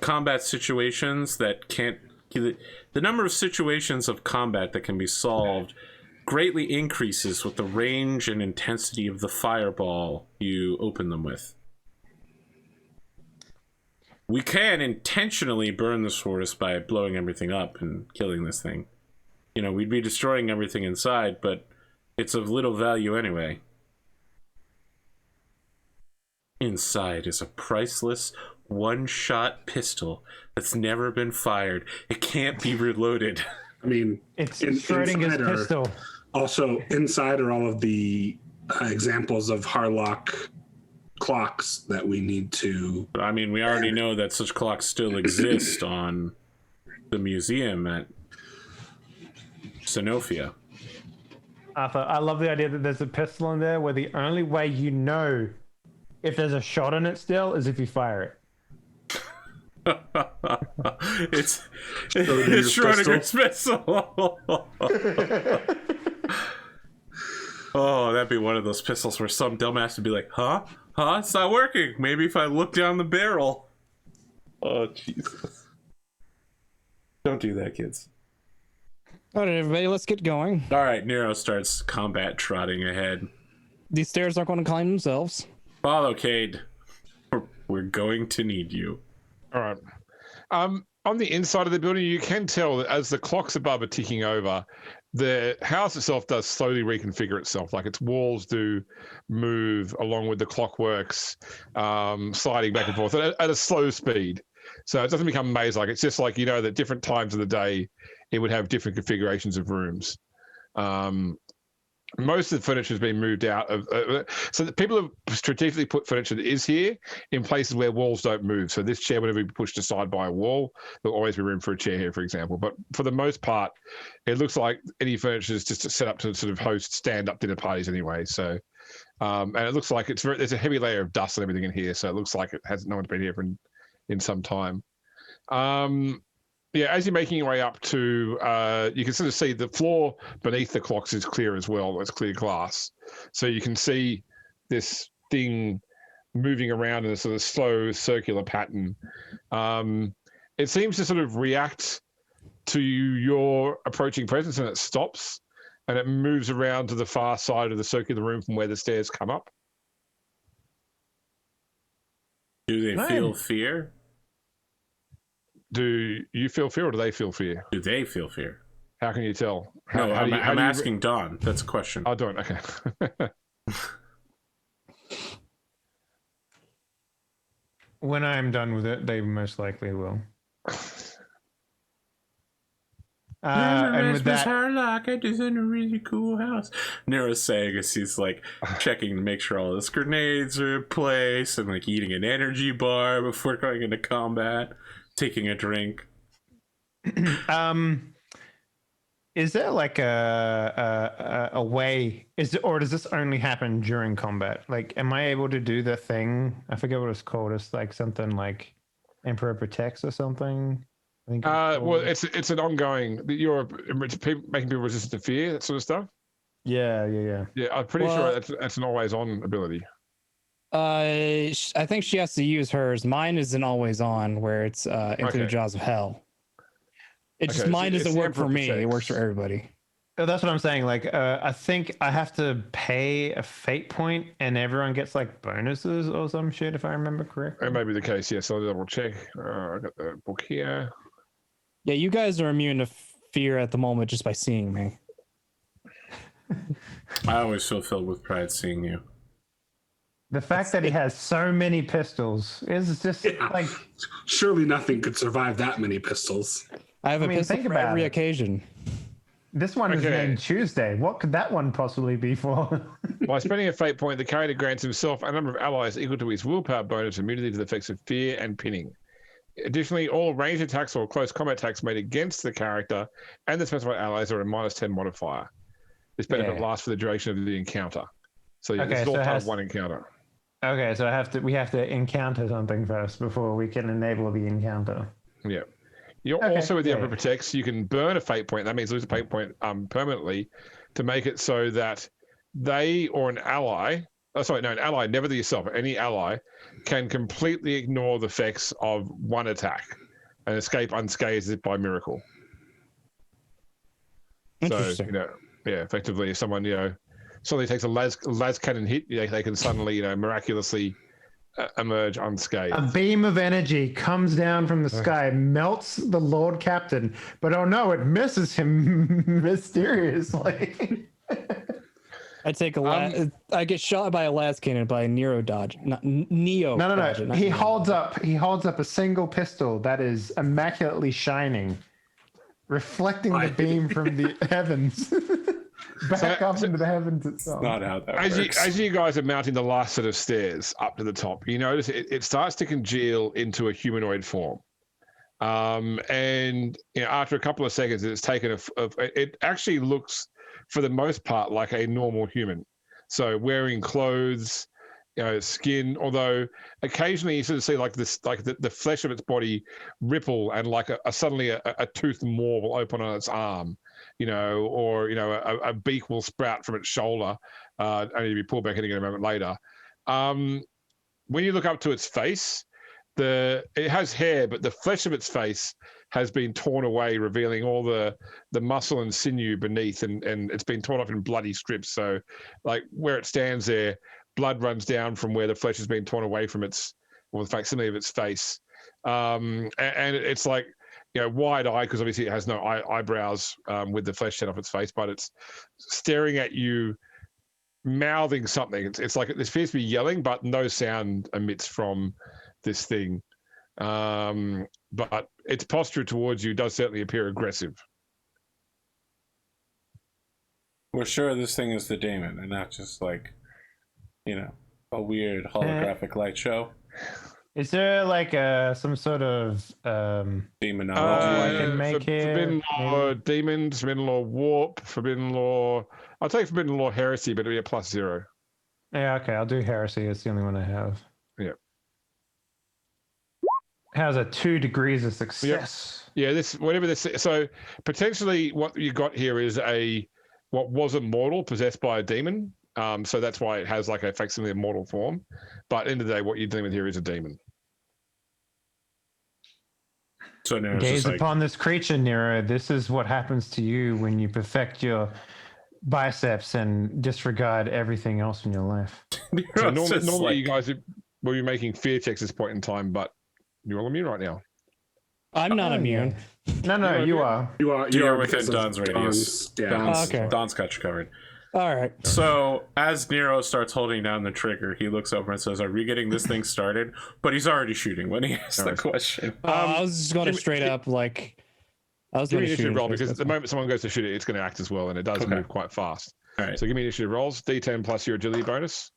combat situations that can't... The number of situations of combat that can be solved greatly increases with the range and intensity of the fireball you open them with. We can intentionally burn this forest by blowing everything up and killing this thing. We'd be destroying everything inside, but it's of little value anyway. Inside is a priceless one-shot pistol that's never been fired. It can't be reloaded. I mean, It's Schrodinger's inside pistol. Also, inside are all of the examples of Harlock clocks that we need to... I mean, we already know that such clocks still exist on the museum at Zenofia. Arthur, I love the idea that there's a pistol in there where the only way you know if there's a shot in it still is if you fire it. It's Schrodinger's pistol. Oh, that'd be one of those pistols where some dumbass would be like, huh? It's not working. Maybe if I look down the barrel. Oh, Jesus. Don't do that, kids. All right, everybody, let's get going. All right, Nero starts combat trotting ahead. These stairs aren't going to climb themselves. Follow, Cade. We're going to need you. All right. On the inside of the building, you can tell that as the clocks above are ticking over, the house itself does slowly reconfigure itself. Like its walls do move along with the clockworks, sliding back and forth at a slow speed. So it doesn't become maze-like. It's just like, that different times of the day, it would have different configurations of rooms. Most of the furniture has been moved out of. So the people have strategically put furniture that is here in places where walls don't move. So this chair would never be pushed aside by a wall. There'll always be room for a chair here, for example. But for the most part, it looks like any furniture is just set up to sort of host stand-up dinner parties anyway. So, and it looks like there's a heavy layer of dust and everything in here. So it looks like no one's been here in some time. Yeah, as you're making your way up to, you can sort of see the floor beneath the clocks is clear as well. It's clear glass. So you can see this thing moving around in a sort of slow circular pattern. It seems to sort of react to your approaching presence, and it stops, and it moves around to the far side of the circular room from where the stairs come up. Do they feel fear? Do you feel fear, or do they feel fear? Do they feel fear? How can you tell? I'm asking Dawn. That's a question. Oh, Dawn, okay. When I'm done with it, they most likely will. And with that, Harlock, it is in a really cool house. Nero's saying as he's like checking to make sure all his grenades are in place and like eating an energy bar before going into combat. Taking a drink. Is there like a way? Or does this only happen during combat? Like, am I able to do the thing? I forget what it's called. It's like something like Emperor Protects or something. I think. Well, it's an ongoing. You're making people resistant to fear, that sort of stuff. Yeah. Yeah, I'm pretty sure that's an always-on ability. I think she has to use hers. Mine is an always on, where it's into the jaws of hell. Mine doesn't work for me. It works for everybody. Oh, that's what I'm saying. Like, I think I have to pay a fate point, and everyone gets like bonuses or some shit, if I remember correctly. It may be the case. Yes, I'll double check. I got the book here. Yeah, you guys are immune to fear at the moment just by seeing me. I always feel filled with pride seeing you. The fact that he has so many pistols is just like... Surely nothing could survive that many pistols. I have a pistol for every occasion. This one is named Tuesday. What could that one possibly be for? By spending a fate point, the character grants himself a number of allies equal to his willpower bonus immunity to the effects of fear and pinning. Additionally, all ranged attacks or close combat attacks made against the character and the specified allies are a -10 modifier. This benefit lasts for the duration of the encounter. So it's all part of one encounter. Okay, so we have to encounter something first before we can enable the encounter. Yeah. You're also with the Emperor Protects, you can burn a fate point. That means lose a fate point permanently to make it so that they or an ally, an ally, never yourself, any ally, can completely ignore the effects of one attack and escape unscathed by miracle. Interesting. So, effectively, if someone, suddenly takes a las cannon hit, they can suddenly, miraculously emerge unscathed. A beam of energy comes down from the sky, melts the Lord Captain, but oh no, it misses him mysteriously. I take I get shot by a las cannon by a Nero dodge, not Neo. No. He Neo. holds up a single pistol that is immaculately shining, reflecting the beam from the heavens. Back up into the heavens itself. Not how that works. As you guys are mounting the last set of stairs up to the top, you notice it starts to congeal into a humanoid form. And after a couple of seconds, it's taken it actually looks, for the most part, like a normal human. So wearing clothes, skin. Although occasionally you sort of see like this, like the flesh of its body ripple, and like suddenly a toothed maw will open on its arm, or a beak will sprout from its shoulder, only to be pulled back in again a moment later. When you look up to its face, it has hair, but the flesh of its face has been torn away, revealing all the muscle and sinew beneath, and it's been torn off in bloody strips. So, like where it stands there, blood runs down from where the flesh has been torn away from the facsimile of its face, and it's like wide-eyed, because obviously it has no eyebrows with the flesh shed off its face, but it's staring at you, mouthing something. It's like it appears to be yelling, but no sound emits from this thing, but its posture towards you does certainly appear aggressive. We're sure this thing is the daemon and not just like a weird holographic light show. Is there like some sort of demonology I can make here? Forbidden law demons, forbidden law warp, forbidden law. I'll take forbidden law heresy, but it'll be a +0. Yeah, okay, I'll do heresy. It's the only one I have. Yeah. Has a 2 degrees of success. Yep. Yeah, so potentially what you got here is what was a mortal possessed by a demon. So that's why it has like a facsimile of mortal form. But at the end of the day, what you're dealing with here is a demon. So gaze upon this creature, Nero. This is what happens to you when you perfect your biceps and disregard everything else in your life. So normally you guys will be making fear checks at this point in time, but you're all immune right now. I'm not immune. No, you are. You are within Don's radius. Okay. Don's got you covered. All right. So as Nero starts holding down the trigger, he looks over and says, "Are we getting this thing started?" But he's already shooting when he asks the question. I was just going to straight up like. I was going to shoot roll, because at the moment someone goes to shoot it, it's going to act as well, and it does move quite fast. All right. So give me initiative rolls. D10 plus your agility bonus.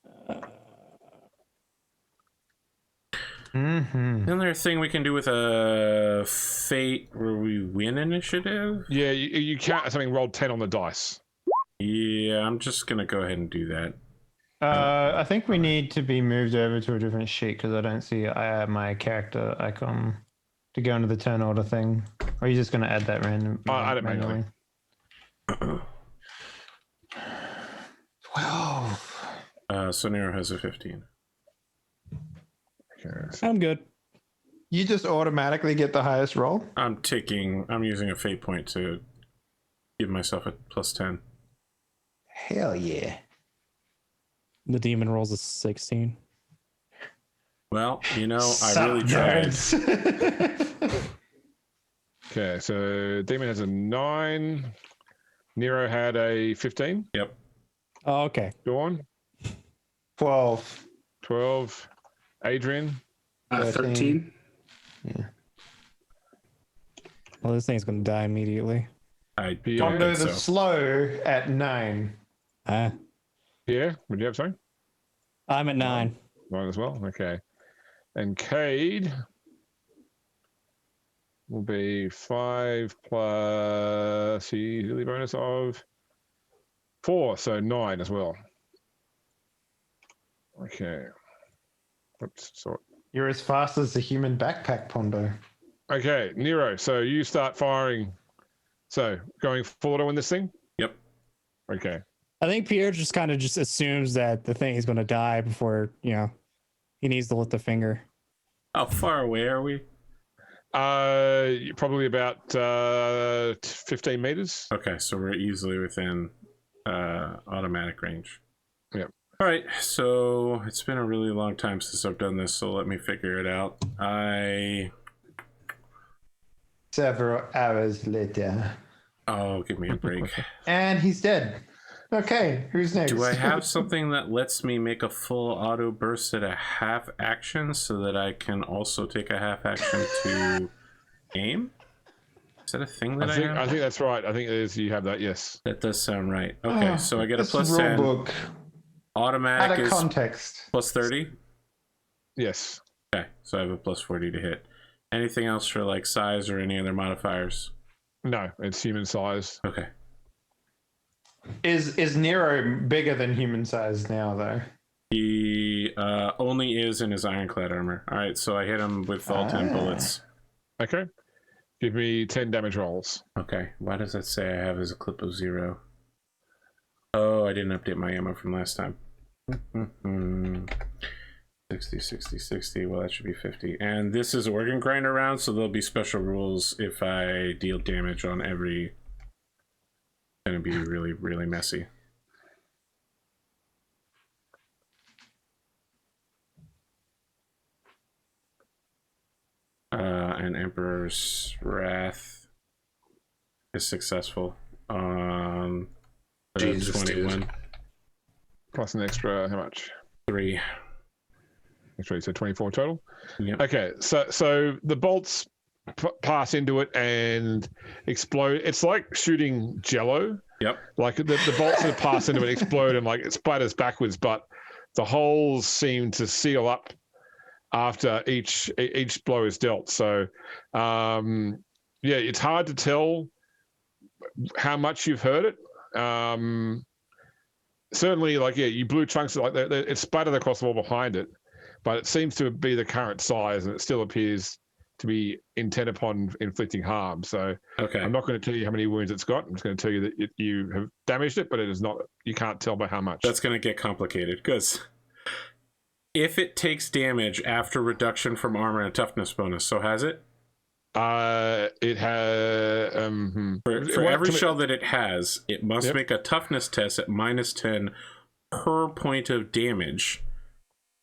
Isn't there a thing we can do with a fate where we win initiative? Yeah, you count something rolled 10 on the dice. Yeah, I'm just gonna go ahead and do that. I think we need to be moved over to a different sheet because I don't see my character icon to go into the turn order thing. Or are you just going to add that random? Add it manually. 12. So Nero has a 15. Okay. I'm good. You just automatically get the highest roll? I'm using a fate point to give myself a +10. Hell yeah. The demon rolls a 16. Well, I really tried. Okay, so demon has a 9. Nero had a 15. Yep. Oh, okay. Dawn? 12. 12. Adrian? 13. Yeah. Well, this thing's going to die immediately. I don't Tondo think the so. slow at 9. Yeah, would you have something? I'm at 9. 9 as well, okay. And Cade will be 5 plus the bonus of 4, so 9 as well. Okay. Oops, sorry. You're as fast as the human backpack, Pondo. Okay, Nero, so you start firing. So, going full auto on this thing? Yep. Okay. I think Pierre just kind of just assumes that the thing is going to die before, he needs to lift the finger. How far away are we? Probably about 15 meters. Okay, so we're easily within automatic range. Yep. All right, so it's been a really long time since I've done this, so let me figure it out. Several hours later. Oh, give me a break. And he's dead. Okay, who's next? Do I have something that lets me make a full auto burst at a half action so that I can also take a half action to aim? Is that a thing that I have? I think that's right. I think it is. You have that, yes. That does sound right. Okay, so I get a This +10. rulebook. Automatic Out of is context. +30. Yes. Okay, so I have a +40 to hit. Anything else for like size or any other modifiers? No, it's human size. Okay. Is Nero bigger than human size now, though? He only is in his ironclad armor. All right, so I hit him with all 10 bullets. Okay. Give me 10 damage rolls. Okay. Why does that say I have as a clip of 0? Oh, I didn't update my ammo from last time. 60, 60, 60. Well, that should be 50. And this is organ grinder round, so there'll be special rules if I deal damage on every. It's gonna be really, really messy. And Emperor's Wrath is successful on Jesus, 21. dude. Plus an extra, how much? 3. Actually, so 24 total. Yep. Okay, so the bolts pass into it and explode. It's like shooting Jello. Yep. Like the bolts that pass into it explode and like it splatters backwards, but the holes seem to seal up after each blow is dealt. So, yeah, it's hard to tell how much you've heard it. Certainly, like, yeah, you blew chunks, like it splattered across the wall behind it, but it seems to be the current size and it still appears to be intent upon inflicting harm. So Okay. I'm not going to tell you how many wounds it's got. I'm just going to tell you that you have damaged it, but it is not, you can't tell by how much. That's going to get complicated because if it takes damage after reduction from armor and a toughness bonus, so has it? It has For every shell that it has, it must make a toughness test at -10 per point of damage.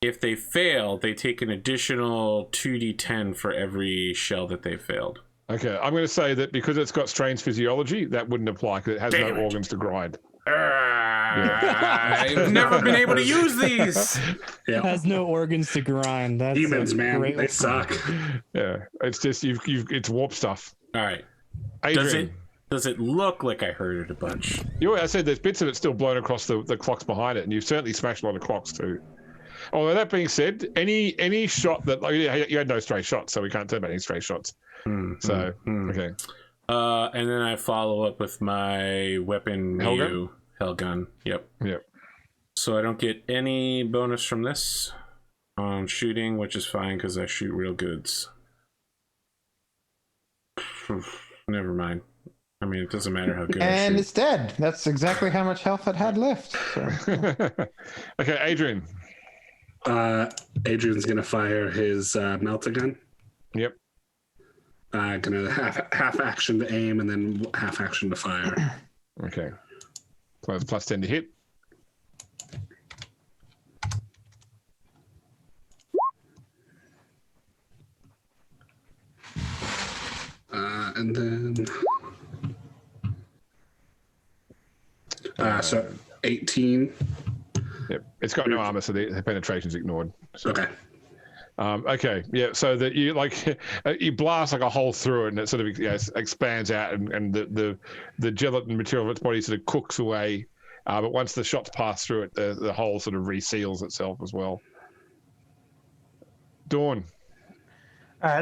If they fail, they take an additional 2d10 for every shell that they failed. Okay, I'm going to say that because it's got strange physiology, that wouldn't apply because it has no organs to grind. I've never been able to use these. It has no organs to grind. That's Humans, man, great. they suck. Yeah, it's just it's warp stuff. All right. Adrian, Does it look like I heard it a bunch? I said there's bits of it still blown across the clocks behind it, and you've certainly smashed a lot of clocks too. Although that being said, any shot that you had no stray shots, so we can't tell about any stray shots. Okay. And then I follow up with my weapon Hellgun. Yep. So I don't get any bonus from this on shooting, which is fine because I shoot real goods. Never mind. I mean, it doesn't matter how good I shoot. And it's dead. That's exactly how much health it had left. So. Okay, Adrian. Adrian's gonna fire his melta gun. Yep. Gonna half action to aim and then half action to fire. Okay. So it's +10 to hit. And then so 18. Yep. It's got no armor, so the penetration's ignored. So. Okay. Okay, yeah. So that you you blast like a hole through it, and it sort of expands out, and the gelatin material of its body sort of cooks away. But once the shots pass through it, the hole sort of reseals itself as well. Dawn.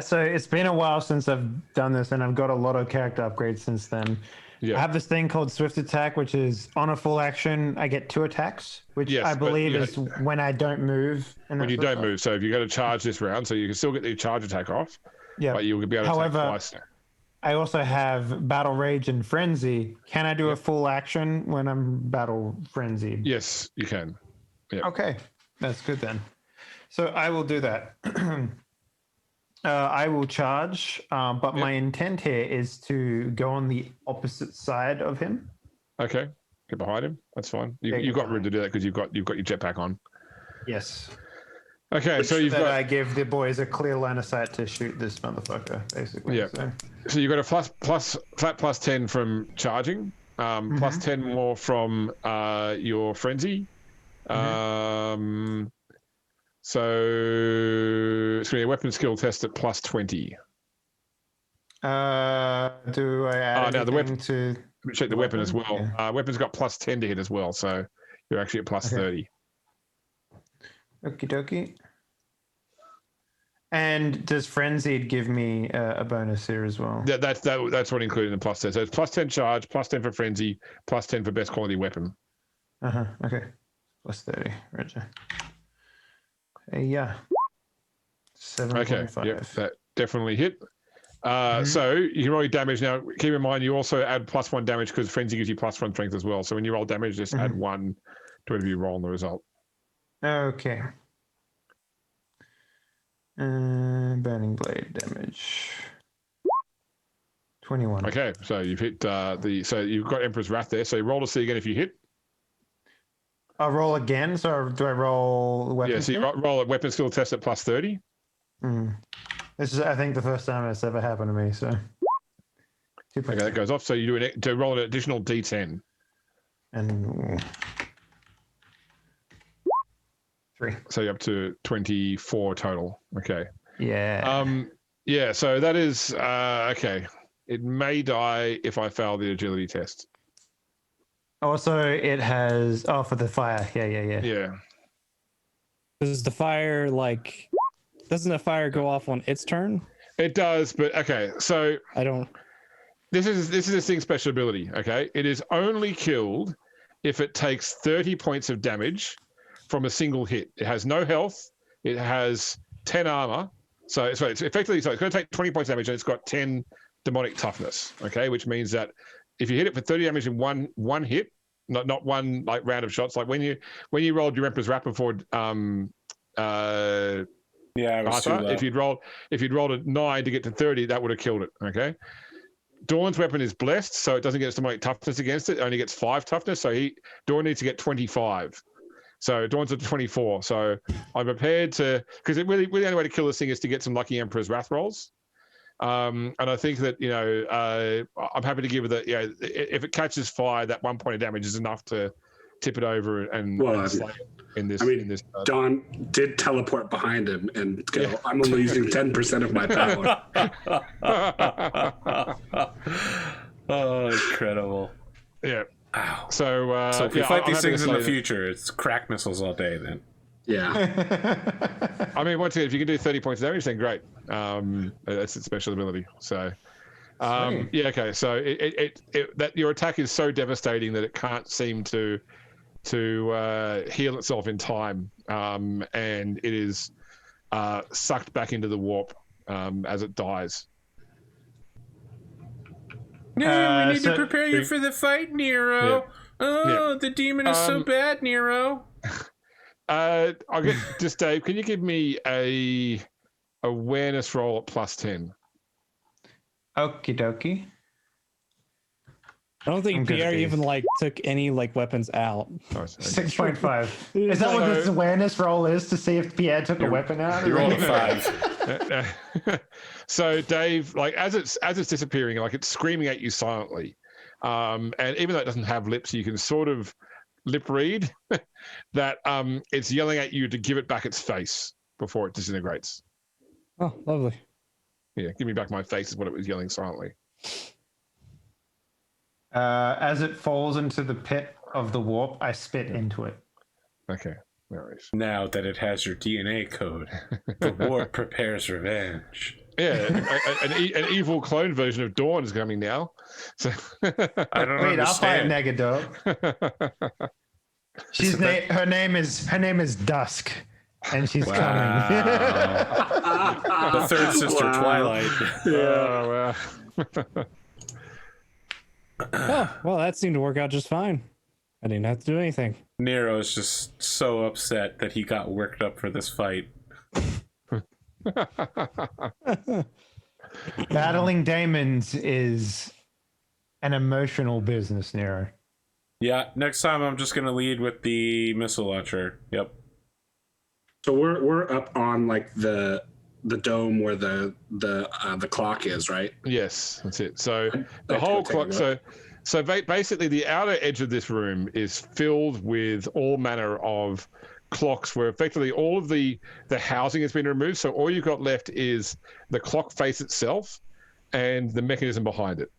So it's been a while since I've done this, and I've got a lot of character upgrades since then. Yeah. I have this thing called Swift Attack, which is on a full action, I get 2 attacks, which I believe is when I don't move. When you don't move, so if you got to charge this round, so you can still get the charge attack off. Yeah. But you'll be able to attack twice. I also have Battle Rage and Frenzy. Can I do a full action when I'm Battle Frenzied? Yes, you can. Yeah. Okay, that's good then. So I will do that. I will charge, but my intent here is to go on the opposite side of him. Okay, get behind him. That's fine. You've got room to do that because you've got your jetpack on. Yes. Okay, so you've got. I give the boys a clear line of sight to shoot this motherfucker, basically. Yeah. So you've got a flat +10 from charging, +10 more from your frenzy. So it's going to be a weapon skill test at +20. Do I add the weapon to check the weapon as well? Yeah. Weapon's got +10 to hit as well, so you're actually at +30. Okie dokie. And does Frenzied give me a bonus here as well? That's what included in the plus 10. So it's plus 10 charge, plus 10 for frenzy, plus 10 for best quality weapon. Okay. Plus 30. Roger. Yeah. 7.5. Okay. Yep. That definitely hit. So you can roll your damage now. Keep in mind you also add plus 1 damage because frenzy gives you plus 1 strength as well. So when you roll damage, just add 1 to whatever you roll on the result. Okay. Burning blade damage. 21. Okay, so you've hit so you've got Emperor's Wrath there. So you roll to see again if you hit. I'll roll again. So do I roll weapon? Yeah, so you roll a weapon skill test at plus 30. This is, I think, the first time it's ever happened to me. So. Okay, that goes off. So you do roll an additional D10. And 3. So you're up to 24 total. Okay. Yeah. Yeah. So that is okay. It may die if I fail the agility test. Also, it has for the fire. Yeah. Yeah. Does the fire doesn't the fire go off on its turn? It does, but okay. So I don't. This is a thing special ability. Okay, it is only killed if it takes 30 points of damage from a single hit. It has no health. It has 10 armor. So it's effectively it's going to take 20 points of damage, and it's got 10 demonic toughness. Okay, which means that if you hit it for 30 damage in one hit, not one like round of shots, like when you rolled your Emperor's Wrath before, Yeah, it was Arthur, if you'd rolled a 9 to get to 30, that would have killed it. Okay. Dawn's weapon is blessed, so it doesn't get demonic toughness against it. It only gets 5 toughness, so Dawn needs to get 25. So Dawn's at 24. So I'm prepared to, because the only way to kill this thing is to get some lucky Emperor's Wrath rolls. And I think that I'm happy to give it that. If it catches fire, that 1 point of damage is enough to tip it over and slay it in this. Dawn did teleport behind him and go, I'm only using 10% of my power. Oh, incredible. Yeah. Wow. So if we fight these things in the future, it's crack missiles all day then. Yeah. I mean, once again, if you can do 30 points of damage, then great. That's its special ability. So, okay. So that your attack is so devastating that it can't seem to heal itself in time, and it is sucked back into the warp as it dies. No, we need to prepare you for the fight, Nero. The demon is so bad, Nero. I'll get just Dave. Can you give me a awareness roll at plus 10? Okie dokie. I don't think Pierre even took any weapons out. 6.5. Is that what this awareness roll is, to see if Pierre took a weapon out? You rolled a 5. So Dave, as it's disappearing, it's screaming at you silently, and even though it doesn't have lips, you can sort of lip read that it's yelling at you to give it back its face before it disintegrates. Oh, lovely. Yeah, give me back my face is what it was yelling silently. As it falls into the pit of the warp, I spit into it. Okay, no worries. Now that it has your DNA code, the warp prepares revenge. Yeah, an evil clone version of Dawn is coming now. So I don't Wait, I'll fight understand. Negadog. Her name is Dusk, and she's coming. The third sister, Twilight. Yeah. Oh, well, that seemed to work out just fine. I didn't have to do anything. Nero is just so upset that he got worked up for this fight. Battling daemons is an emotional business, Nero. Yeah, next time I'm just gonna lead with the missile launcher. Yep. So we're up on the dome where the clock is, right? Yes, that's it. So the whole clock. So basically, the outer edge of this room is filled with all manner of clocks, where effectively all of the housing has been removed. So all you've got left is the clock face itself and the mechanism behind it,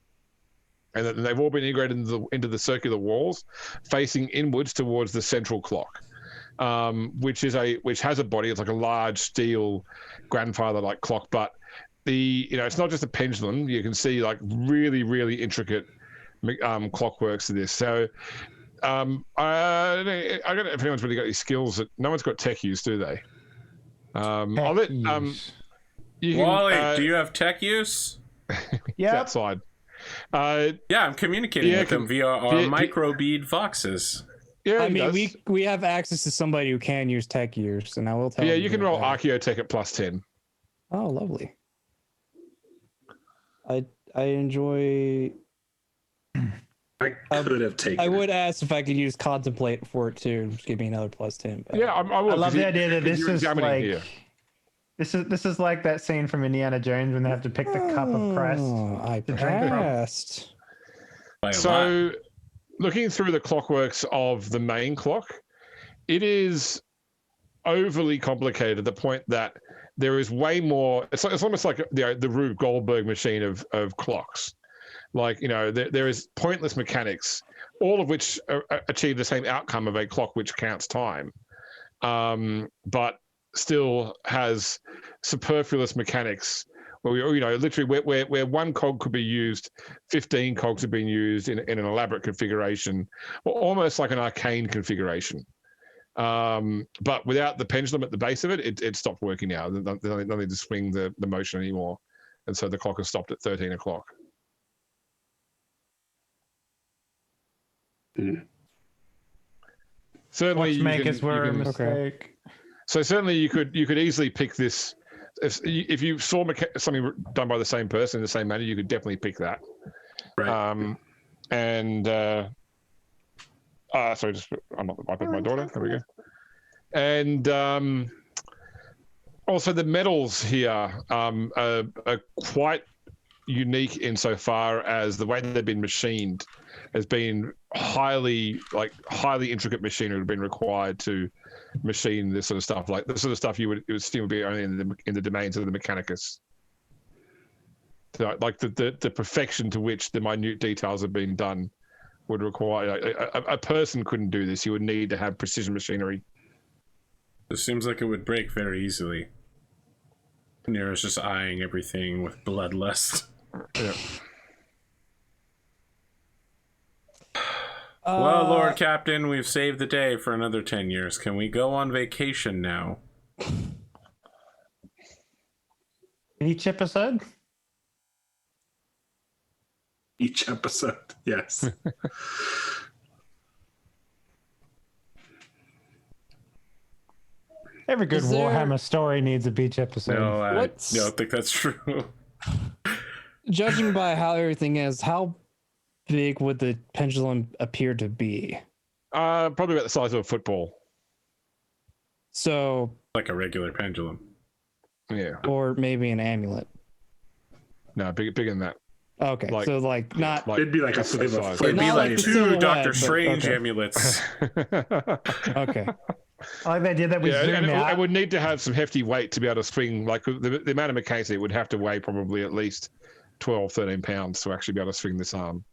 and they've all been integrated into the circular walls, facing inwards towards the central clock. which has a body. It's like a large steel grandfather-like clock, but it's not just a pendulum. You can see like really, really intricate clockworks to this. So I don't know if anyone's really got any skills. No one's got tech use, do they? I'll let Wally, do you have tech use? Yeah, outside. Yeah, I'm communicating with them via our microbead voxes. Yeah, I mean, we have access to somebody who can use tech use, and I will tell. Yeah, you can roll Archaeotech at +10. Oh, lovely. I enjoy. I could have taken. I would ask if I could use Contemplate for it too. Just give me another +10. But... Yeah, I will. I love the idea that this is like. Here. This is like that scene from Indiana Jones when they have to pick the cup of Christ. I passed. So, looking through the clockworks of the main clock, it is overly complicated to the point that there is way more. It's almost like the Rube Goldberg machine of clocks. Like, there is pointless mechanics, all of which achieve the same outcome of a clock which counts time, but still has superfluous mechanics where literally where one cog could be used, 15 cogs have been used in an elaborate configuration, or almost like an arcane configuration. But without the pendulum at the base of it, it stopped working now. They don't need to swing the motion anymore, and so the clock has stopped at 13 o'clock. Mm. Certainly, watchmakers were a mistake. Okay. So certainly, you could easily pick this. If you saw something done by the same person in the same manner, you could definitely pick that. Right. Sorry, I'm not wiping my daughter. There we go. And also the metals here are quite unique insofar as the way that they've been machined has been highly intricate machinery have been required to machine this sort of stuff. Like the sort of stuff it would still be only in the domains of the Mechanicus. So, like the perfection to which the minute details have been done would require a person couldn't do this. You would need to have precision machinery. It seems like it would break very easily. Nero's just eyeing everything with bloodlust. Yeah. Well, Lord Captain, we've saved the day for another 10 years. Can we go on vacation now? Each episode? Each episode, yes. Every good Warhammer story needs a beach episode. No, I don't think that's true. Judging by how everything is, how big would the pendulum appear to be? Probably about the size of a football. So, like a regular pendulum. Yeah. Or maybe an amulet. No, bigger than that. Okay, like, so like not. It'd be like a flip. It'd be like two Doctor Strange okay. amulets. Okay. I like the idea that we zoom out. I would need to have some hefty weight to be able to swing. Like the amount of mechanics, it would have to weigh probably at least 12, 13 pounds to actually be able to swing this arm.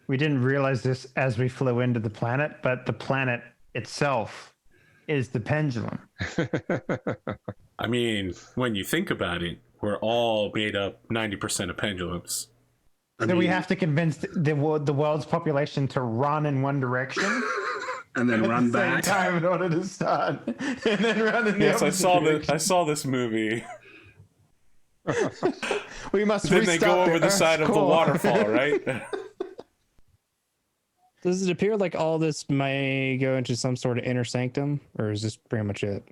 We didn't realize this as we flew into the planet, but the planet itself is the pendulum. I mean, when you think about it, we're all made up 90% of pendulums. So we have to convince the world's population to run in one direction. And then run back. Same time in order to start. And then run in the Yes, opposite I saw this movie. We must Then they go over the side of the waterfall, right? Does it appear like all this may go into some sort of inner sanctum, or is this pretty much it?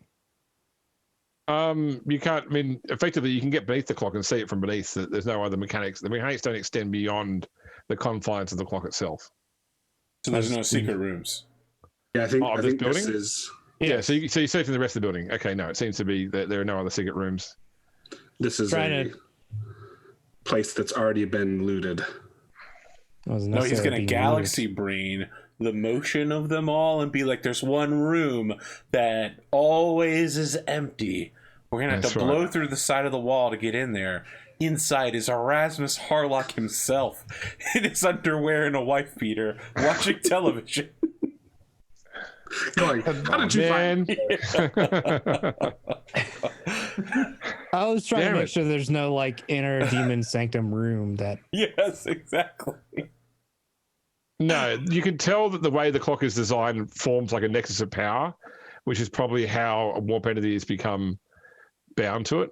You can't. I mean, effectively, you can get beneath the clock and see it from beneath. There's no other mechanics. The mechanics don't extend beyond the confines of the clock itself. So there's no secret rooms. Yeah, I think building? this is. Yeah, so you see from the rest of the building. Okay, no, it seems to be that there are no other secret rooms. This is a place that's already been looted. No, he's gonna galaxy brain the motion of them all and be like, there's one room that always is empty. We're gonna have to blow through the side of the wall to get in there. Inside is Erasmus Harlock himself in his underwear and a wife beater watching television. Going, how did you find? I was trying Damn to make it. sure there's no like inner demon sanctum room that. Yes, exactly. No, you can tell that the way the clock is designed forms like a nexus of power, which is probably how a warp entity has become bound to it.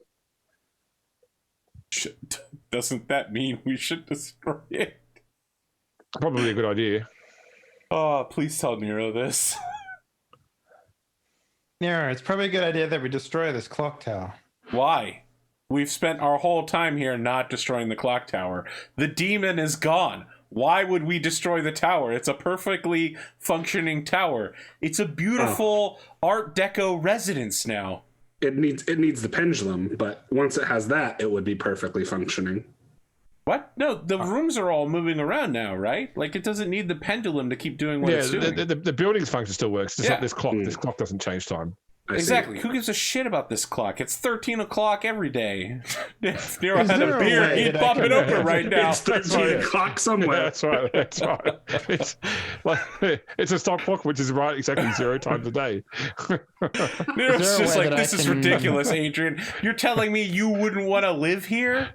Doesn't that mean we should destroy it? Probably a good idea. Oh, please tell Nero this. Yeah, it's probably a good idea that we destroy this clock tower. Why? We've spent our whole time here not destroying the clock tower. The demon is gone. Why would we destroy the tower? It's a perfectly functioning tower. It's a beautiful Art Deco residence now. It needs the pendulum, but once it has that, it would be perfectly functioning. What? No, the rooms are all moving around now, right? Like, it doesn't need the pendulum to keep doing what it's doing. The building's function still works. Just Yeah. like this clock. This clock doesn't change time. I see. Exactly. Who gives a shit about this clock? It's 13 o'clock every day. If Nero had there a a beer, way he'd that pop I it can- open right now. It's 13 o'clock somewhere. That's right. That's right. It's like it's a stop clock, which is right exactly 0 times a day. Nero's Is there a just way like, that I this is can- ridiculous, Adrian. You're telling me you wouldn't want to live here?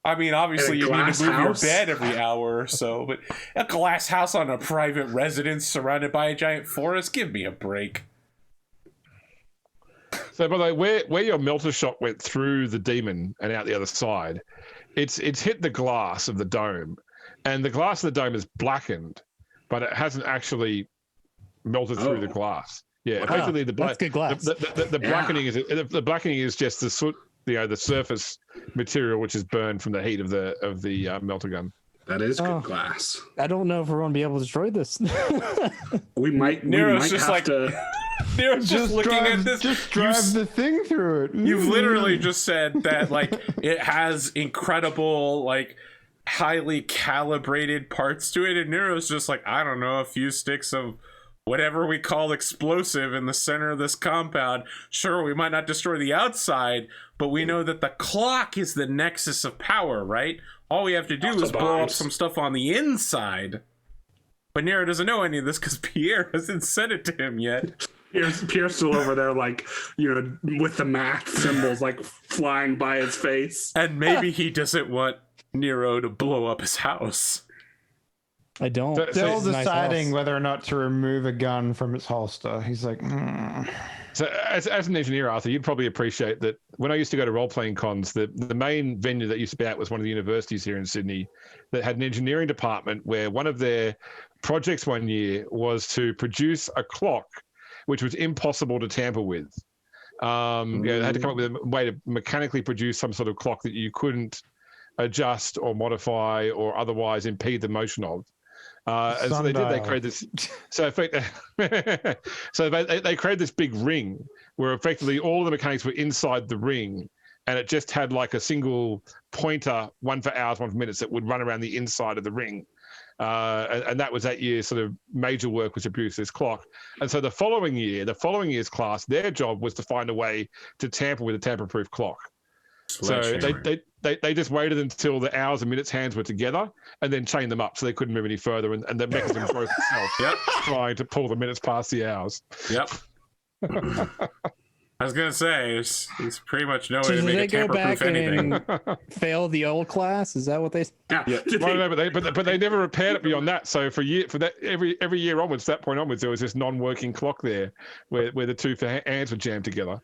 I mean, obviously you need glass to move house? your bed every hour or so, but a glass house on a private residence surrounded by a giant forest? Give me a break. So, by the way, where your melter shot went through the demon and out the other side, it's hit the glass of the dome, and the glass of the dome is blackened, but it hasn't actually melted through the glass. Yeah, Wow. effectively the That's good glass. The blackening is just the soot, the surface material which is burned from the heat of the melter gun. That is good Oh. glass. I don't know if we're going to be able to destroy this. We might Nero's just have like- to. Nero's just looking at this. Just You drive the thing through it. You've literally just said that, like, it has incredible, like, highly calibrated parts to it, and Nero's just like, I don't know, a few sticks of whatever we call explosive in the center of this compound. Sure, we might not destroy the outside, but we know that the clock is the nexus of power, right? All we have to do Lots is of blow up bombs. some stuff on the inside. But Nero doesn't know any of this because Pierre hasn't said it to him yet. Pierre's still over there, like, with the math symbols, like, flying by his face. And maybe he doesn't want Nero to blow up his house. I don't. So- Still It's a nice deciding house. whether or not to remove a gun from its holster. He's like, So, as an engineer, Arthur, you'd probably appreciate that when I used to go to role-playing cons, the main venue that used to be out was one of the universities here in Sydney that had an engineering department where one of their projects one year was to produce a clock which was impossible to tamper with. They had to come up with a way to mechanically produce some sort of clock that you couldn't adjust or modify or otherwise impede the motion of. And so they did. They Sundial. created this. So, they created this big ring where effectively all the mechanics were inside the ring, and it just had like a single pointer, one for hours, one for minutes, that would run around the inside of the ring. And that was that year's sort of major work, was to produce this clock. And so the following year's class, their job was to find a way to tamper with a tamper-proof clock. So they just waited until the hours and minutes hands were together and then chained them up so they couldn't move any further, and the mechanism broke itself, trying to pull the minutes past the hours. Yep. I was gonna say, it's pretty much no way So to did make they a go tamper-proof back anything. and fail the old class? Is that what they? Yeah. Well, no, but they never repaired it beyond that. So for that every year onwards, that point onwards, there was this non-working clock there where the two hands were jammed together.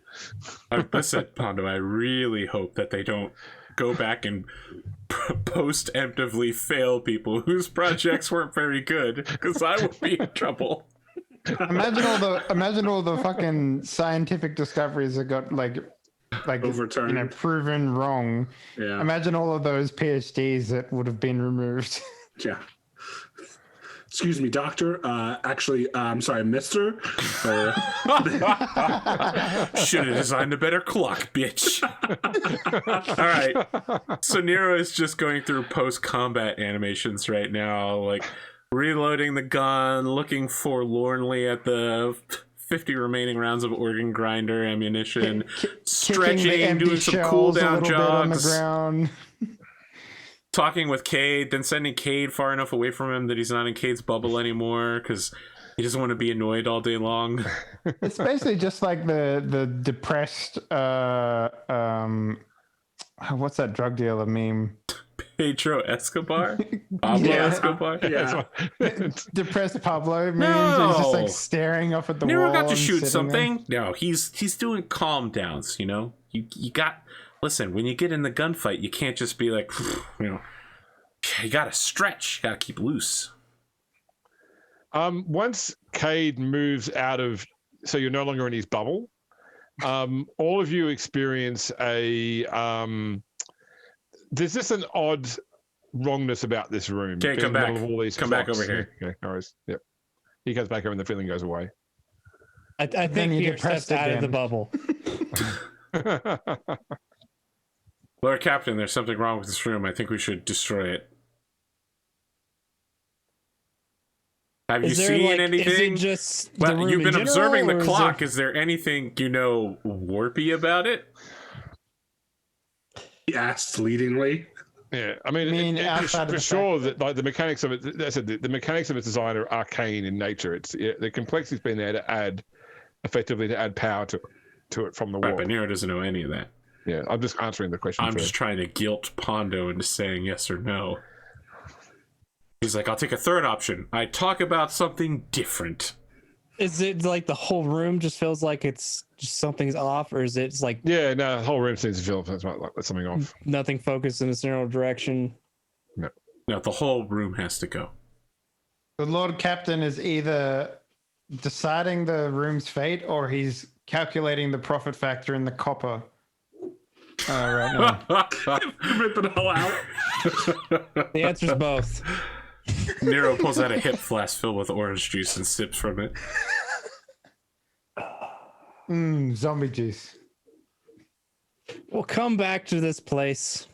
Listen, Pondo, I really hope that they don't go back and post-emptively fail people whose projects weren't very good, because I would be in trouble. imagine all the fucking scientific discoveries that got like Overturned. proven wrong. Yeah. Imagine all of those PhDs that would have been removed. Yeah. Excuse me, doctor. Actually, I'm sorry, mister. Should have designed a better clock, bitch. All right. So Nero is just going through post-combat animations right now, like reloading the gun, looking forlornly at the 50 remaining rounds of organ grinder ammunition, stretching, doing some cooldown on the jogs, ground. talking with Cade, then sending Cade far enough away from him that he's not in Cade's bubble anymore, because He doesn't want to be annoyed all day long. It's basically just like the depressed what's that drug dealer meme? Pedro Escobar? Pablo Escobar? Yeah. Depressed Pablo memes. No. He's just like staring off at the Nero wall. got to and shoot sitting something. No, he's doing calm downs, you know? You got... Listen, when you get in the gunfight, you can't just be like, you know... You gotta stretch. You gotta keep loose. Once Cade moves out of... So you're no longer in his bubble. All of you experience a... there's just an odd wrongness about this room. Okay, come back. All these come clocks. back over here. Okay, no worries. Yep. He comes back over and the feeling goes away. I think you Pierre stepped out of the bubble. Lord Captain, there's something wrong with this room. I think we should destroy it. Have you seen anything? Is it just the Well, room you've in been observing general, the or clock. Is there anything, you know, warpy about it? He asked leadingly. Yeah, I mean outside of for the sure that like the mechanics of it. That's it, the mechanics of its design are arcane in nature. It's the complexity's been there to add power to it from the Right, warp. but Nero doesn't know any of that. Yeah, I'm just answering the question. I'm just trying to guilt Pondo into saying yes or no. He's like, I'll take a third option. I talk about something different. Is it like the whole room just feels like it's just something's off, or is it just like Yeah, no, the whole room seems to feel like there's something off. nothing focused in a general direction? No, the whole room has to go. The Lord Captain is either deciding the room's fate or he's calculating the profit factor in the copper. Right now. Rip it all out. The answer's both. Nero pulls out a hip flask filled with orange juice and sips from it. Zombie juice. We'll come back to this place.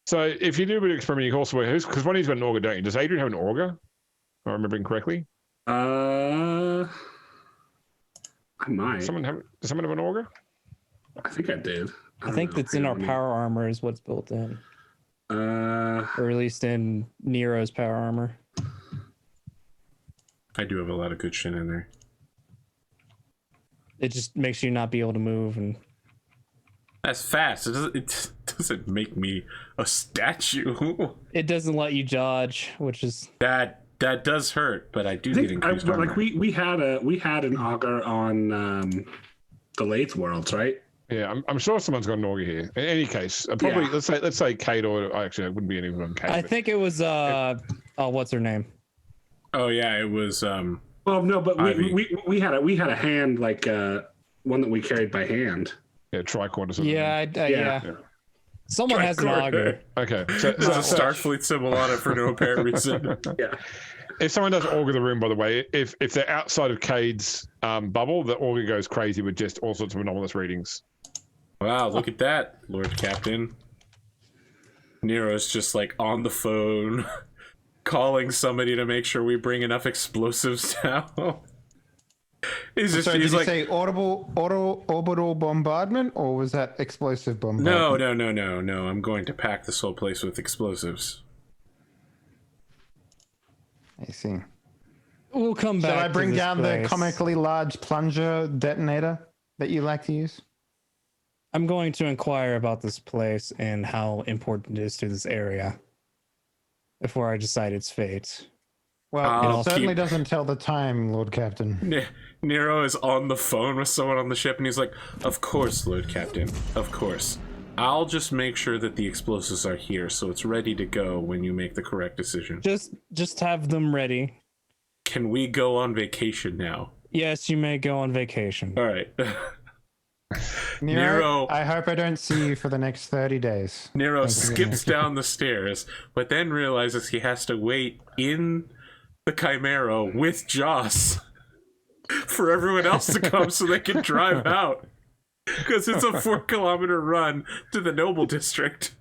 So if you do a bit of experimenting, you can also because one of you's got an auger, don't you? Does Adrian have an auger? If I'm remembering correctly. I might. Does someone have an auger? I think I did. I think that's in our power armor is what's built in. Or at least in Nero's power armor. I do have a lot of good shit in there. It just makes you not be able to move, and That's fast. It doesn't make me a statue. it doesn't let you dodge, which is That does hurt, but I do get increased armor. like we had an auger on the Lathe Worlds, right? Yeah, I'm sure someone's got an auger here. In any case, probably let's say Kate or actually it wouldn't be anyone. Kate. I think it was what's her name? Oh yeah, it was Well, no, but Ivy. we had a hand like one that we carried by hand. Yeah, tricord or something. Yeah. Someone has an auger. Okay. There's a Starfleet symbol on it for no apparent reason. Yeah. If someone does auger the room, by the way, if they're outside of Cade's bubble, the auger goes crazy with just all sorts of anomalous readings. Wow, look at that, Lord Captain. Nero's just like on the phone, calling somebody to make sure we bring enough explosives down. He's So did he's you like, say orbital bombardment, or was that explosive bombardment? no. I'm going to pack this whole place with explosives. I see. We'll come back. Shall I bring to this down place. the comically large plunger detonator that you like to use? I'm going to inquire about this place and how important it is to this area before I decide its fate. Well, it certainly keep- doesn't tell the time, Lord Captain. Nero is on the phone with someone on the ship, and he's like, "Of course, Lord Captain. Of course. I'll just make sure that the explosives are here, so it's ready to go when you make the correct decision. Just have them ready. Can we go on vacation now?" Yes, you may go on vacation. All right. Nero, I hope I don't see you for the next 30 days. Nero skips down the stairs, but then realizes he has to wait in the Chimera with Joss for everyone else to come so they can drive out. Because it's a 4-kilometer run to the Noble District.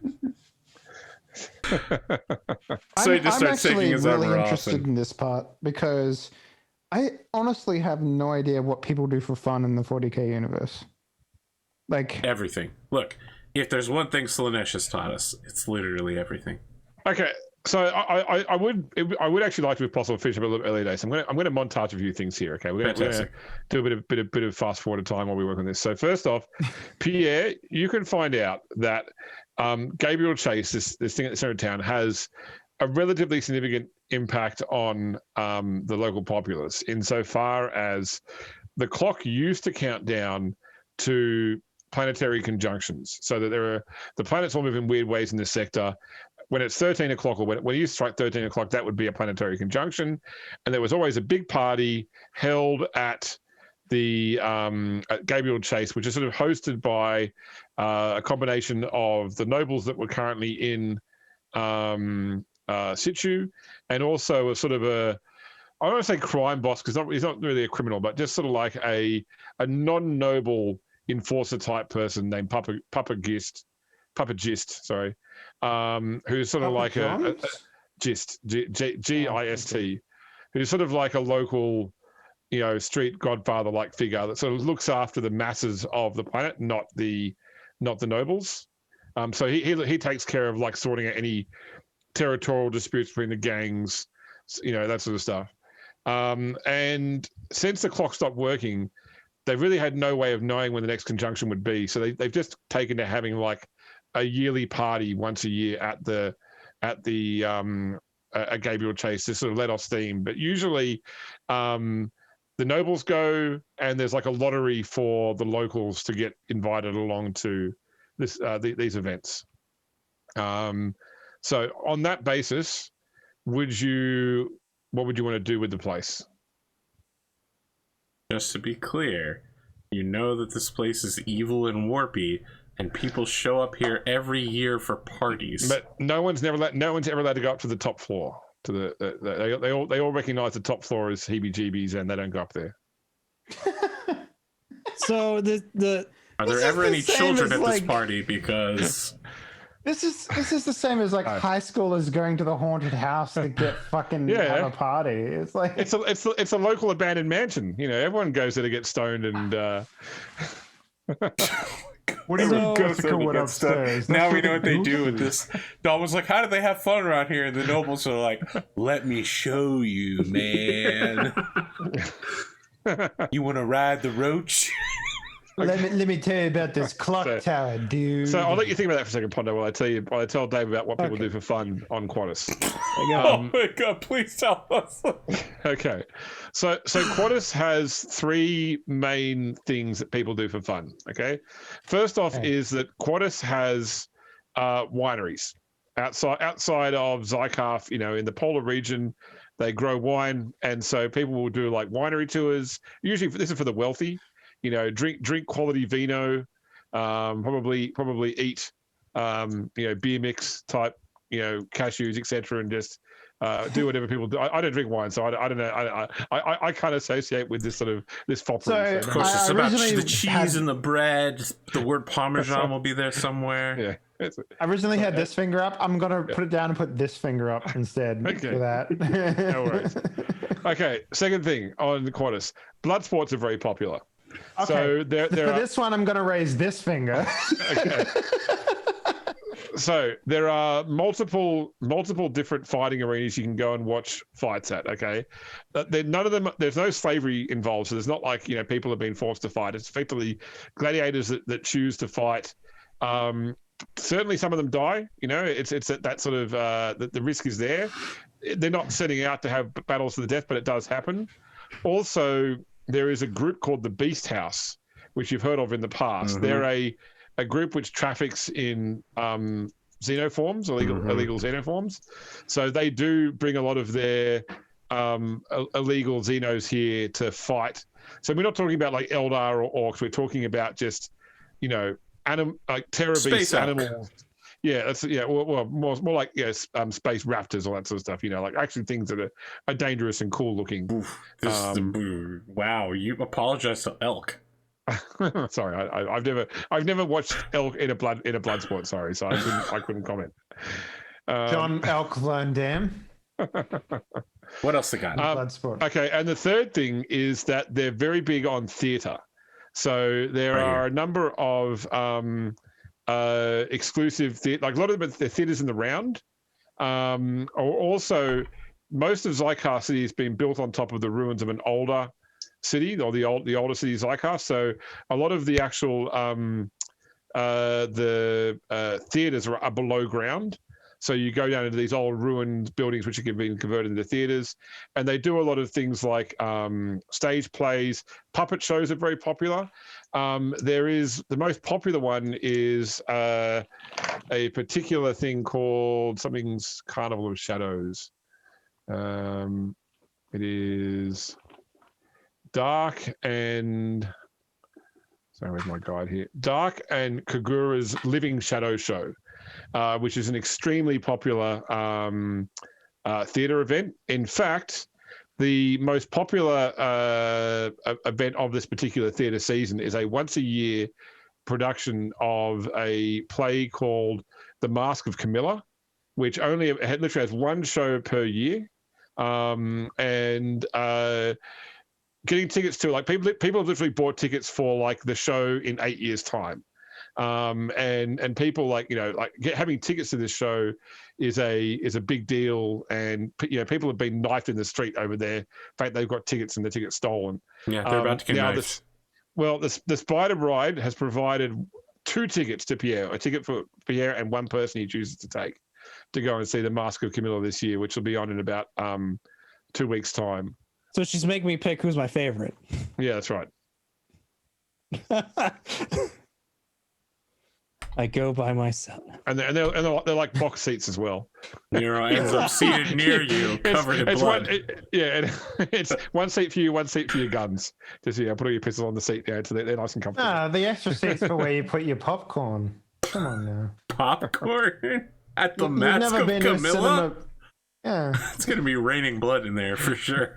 So he just starts taking his really armor off. interested in this part because I honestly have no idea what people do for fun in the 40K universe. Like Everything. Look, if there's one thing Slaanesh has taught us, it's literally everything. Okay, So I would actually like to, if possible, finish up a little earlier days. I'm going to montage a few things here. Okay, we're going to do a bit of fast forward time while we work on this. So first off, Pierre, you can find out that Gabriel Chase, this thing at the center of town, has a relatively significant impact on the local populace insofar as the clock used to count down to planetary conjunctions, so that the planets all move in weird ways in this sector. When it's 13 o'clock, or when you strike 13 o'clock, that would be a planetary conjunction. And there was always a big party held at the at Gabriel Chase, which is sort of hosted by a combination of the nobles that were currently in situ, and also a sort of I don't want to say crime boss, because he's not really a criminal, but just sort of like a non-noble enforcer type person named Papa Gist, sorry. Who's sort of like a Gist, Gist, who's sort of like a local, street godfather like figure that sort of looks after the masses of the planet, not the nobles. So he takes care of like sorting out any territorial disputes between the gangs, that sort of stuff. And since the clock stopped working, they really had no way of knowing when the next conjunction would be. So they've just taken to having like a yearly party once a year at Gabriel Chase to sort of let off steam. But usually the nobles go, and there's like a lottery for the locals to get invited along to these events. So on that basis, what would you want to do with the place? Just to be clear, you know that this place is evil and warpy, and people show up here every year for parties. But no one's ever allowed to go up to the top floor. They all recognize the top floor as heebie-jeebies, and they don't go up there. So are there ever any children at this party? Because this is the same as like high schoolers going to the haunted house to get fucking have a party. It's like it's a local abandoned mansion. Everyone goes there to get stoned and. What do you mean go to upstairs? Now we know what they do with this. Dom was like, how do they have fun around here? And the nobles are like, let me show you, man. You want to ride the roach? Let me tell you about this clock tower, dude. So I'll let you think about that for a second, Pondo, while I tell Dave about what people do for fun on Qantas. Oh my god, please tell us. Okay. So Qantas has three main things that people do for fun. Okay. First off is that Qantas has wineries outside of Zykarth, in the polar region. They grow wine, and so people will do like winery tours. Usually this is for the wealthy. Drink quality vino, probably eat, beer mix type, cashews, etc., and just do whatever people do. I don't drink wine, so I don't know. I can't associate with this foppery. So, of course, it's about the cheese and the bread. The word Parmesan will be there somewhere. Yeah. I originally had this finger up. I'm gonna put it down and put this finger up instead for that. No worries. Okay, second thing on Qantas, blood sports are very popular. Okay. So for this one, I'm going to raise this finger. Okay. So there are multiple different fighting arenas you can go and watch fights at. Okay, none of them. There's no slavery involved, so there's not like people have been forced to fight. It's effectively gladiators that choose to fight. Certainly, some of them die. It's that sort of the risk is there. They're not setting out to have battles to the death, but it does happen. Also, there is a group called the Beast House, which you've heard of in the past. Mm-hmm. They're a group which traffics in xenoforms, illegal xenoforms. So they do bring a lot of their illegal xenos here to fight. So we're not talking about like Eldar or Orcs. We're talking about just, like terror beasts, animals. Yeah, that's well, more like space raptors, all that sort of stuff. Like actually things that are dangerous and cool looking. Wow, you apologize to elk. Sorry, I've never watched elk in a blood sport. Sorry, so I couldn't comment. John Elk Van Dam. What else they got? Blood sport. Okay, and the third thing is that they're very big on theatre. So there are a number of exclusive like a lot of them, they're theaters in the round. Also, most of Zycar City has been built on top of the ruins of an older city, or the older city Zycar. So a lot of the actual theaters are below ground. So you go down into these old ruined buildings, which have been converted into theaters, and they do a lot of things like stage plays. Puppet shows are very popular. The most popular one is a particular thing called something's Carnival of Shadows. It is Dark and where's my guide here? Dark and Kagura's Living Shadow Show, which is an extremely popular theater event. In fact, the most popular event of this particular theater season is a once-a-year production of a play called The Mask of Camilla, which literally has one show per year. Getting tickets to, like, people have literally bought tickets for like the show in 8 years' time. And people, like, having tickets to this show is a big deal, and people have been knifed in the street over there. In fact, they've got tickets and the tickets stolen. Yeah, they're about to get knifed. The Spider Ride has provided 2 tickets to Pierre, a ticket for Pierre and one person he chooses to take to go and see The Mask of Camilla this year, which will be on in about 2 weeks' time. So she's making me pick who's my favorite. Yeah, that's right. I go by myself. And they're like box seats as well. Nero ends up seated near you, covered in blood. It's one seat for you, one seat for your guns. Just put all your pistols on the seat there, so they're nice and comfortable. The extra seats for where you put your popcorn. Come on now. Popcorn at the Mask of Camilla. Yeah, it's gonna be raining blood in there for sure.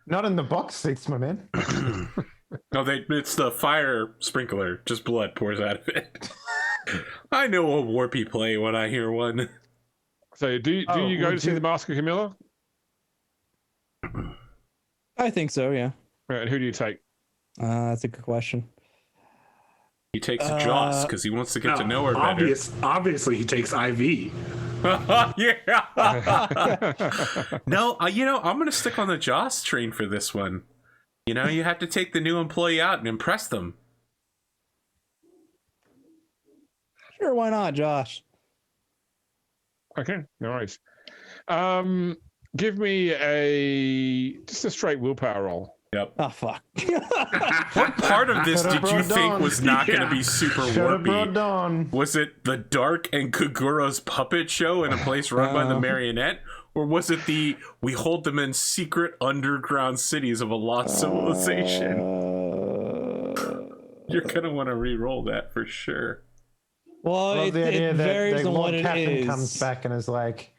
Not in the box seats, my man. No, it's the fire sprinkler. Just blood pours out of it. I know a warpy play when I hear one. So do you go to see The Mask of Camilla? I think so, yeah. Right, and who do you take? That's a good question. He takes Joss because he wants to get to know her better. Obviously, he takes IV. Yeah. No, I'm going to stick on the Joss train for this one. You have to take the new employee out and impress them. Sure, why not, Josh? Okay, no worries. Give me just a straight willpower roll. Yep. Oh, fuck. What part of this did you think was not going to be super warpy? Was it the Dark and Kagura's puppet show in a place run by the marionette? Or was it we hold them in secret underground cities of a lost civilization? You're going to want to re-roll that for sure. Well, it varies on what it is. Comes back and is like,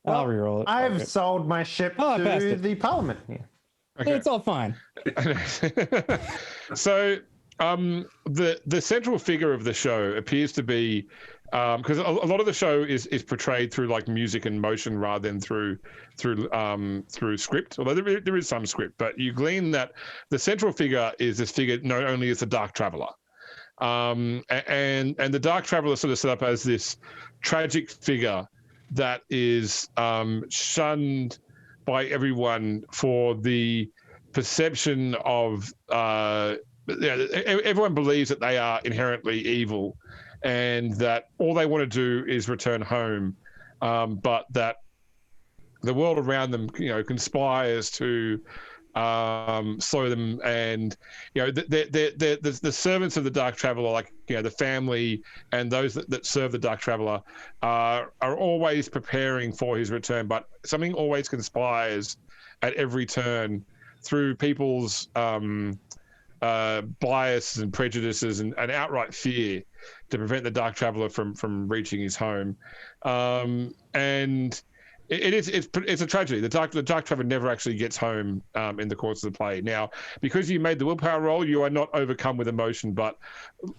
I'll re-roll it. I've sold my ship to the Parliament. Yeah. Okay. It's all fine. So the central figure of the show appears to be, because a lot of the show is portrayed through like music and motion rather than through script. Although there is some script, but you glean that the central figure is this figure known only as the Dark Traveler, and the Dark Traveler is sort of set up as this tragic figure that is shunned by everyone for the perception of everyone believes that they are inherently evil and that all they want to do is return home, but that the world around them conspires to slow them, and the servants of the Dark Traveler, like the family and those that serve the Dark Traveler, are always preparing for his return, but something always conspires at every turn through people's bias and prejudices and outright fear to prevent the Dark Traveler from reaching his home, and it's a tragedy. The Dark Traveler never actually gets home in the course of the play. Now, because you made the willpower roll, you are not overcome with emotion, but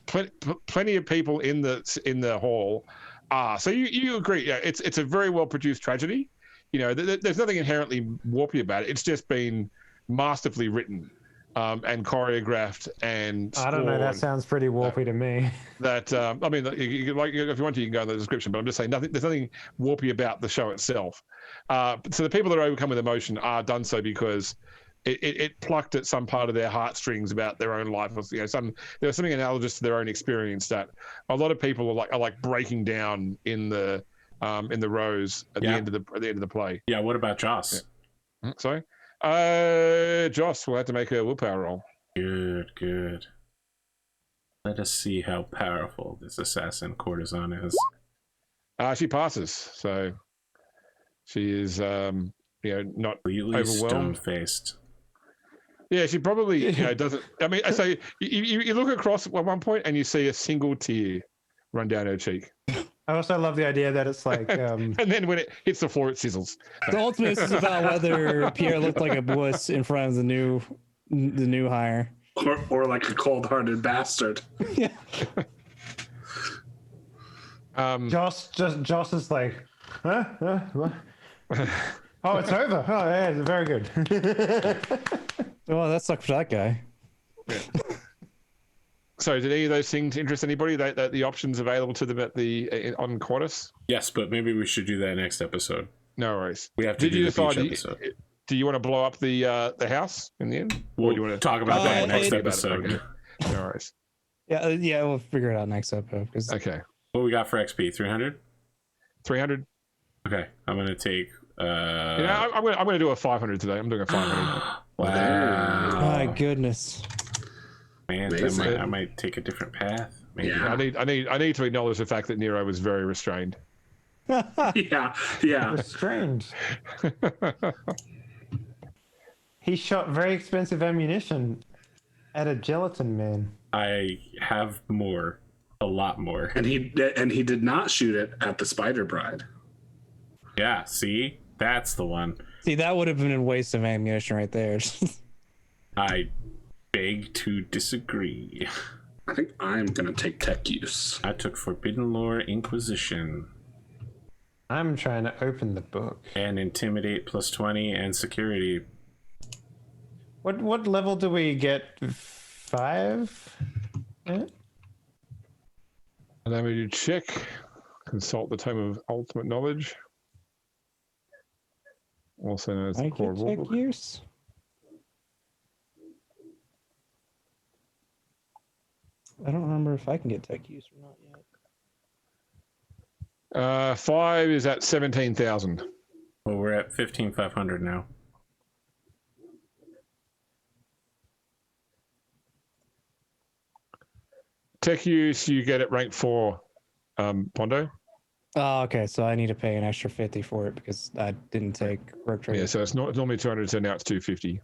plenty of people in the hall are. So you agree? Yeah, it's a very well produced tragedy. There's nothing inherently warpy about it. It's just been masterfully written. and choreographed and I don't know. That scored. sounds pretty warpy to me. That I mean, like if you want to, you can go in the description. But I'm just saying, there's nothing warpy about the show itself. So the people that are overcome with emotion are done so because it plucked at some part of their heartstrings about their own life. There was something analogous to their own experience that a lot of people are like breaking down in the rows at the end of the play. Yeah. What about Joss? Yeah. Sorry, Joss will have to make a willpower roll. Good. Let us see how powerful this assassin courtesan is. She passes, so she is not Completely overwhelmed. stone-faced. Yeah, she probably doesn't. I mean, so you look across at one point and you see a single tear run down her cheek, I also love the idea that it's like and then when it hits the floor, it sizzles. The ultimate is about whether Pierre looked like a wuss in front of the new hire. Or like a cold-hearted bastard. Yeah. Joss is like, huh? What? Oh, it's over. Oh, yeah, it's very good. Well, that sucked for that guy. So, did any of those things interest anybody? That the options available to them on Qantas? Yes, but maybe we should do that next episode. No worries. We have to do the beach episode. Do you want to blow up the house in the end? We'll or do you want to talk about that next episode. Okay. No worries. Yeah, we'll figure it out next episode. Okay. What we got for XP? 300? 300. Okay, I'm gonna take. I'm gonna do a 500 today. I'm doing a 500. Wow. My goodness. Man, I might take a different path. Maybe. Yeah. I need to acknowledge the fact that Nero was very restrained. Yeah. Restrained. He shot very expensive ammunition at a gelatin man. I have more, a lot more. And he did not shoot it at the Spider Bride. Yeah, see, that's the one. See, that would have been a waste of ammunition right there. I beg to disagree. I think I'm gonna take tech use. I took Forbidden Lore, Inquisition, I'm trying to open the book. and Intimidate +20, and Security. What level do we get? 5? Yeah. And then we do check. Consult the Tome of Ultimate Knowledge. Also known as the I Core get tech Rulebook. use. I don't remember if I can get tech use or not yet. 5 is at 17,000. Well, we're at 15,500 now. Tech use, you get at rank 4, Pondo. Oh, okay. So I need to pay an extra 50 for it because I didn't take work trade. Yeah, so it's normally 200, so now it's 250.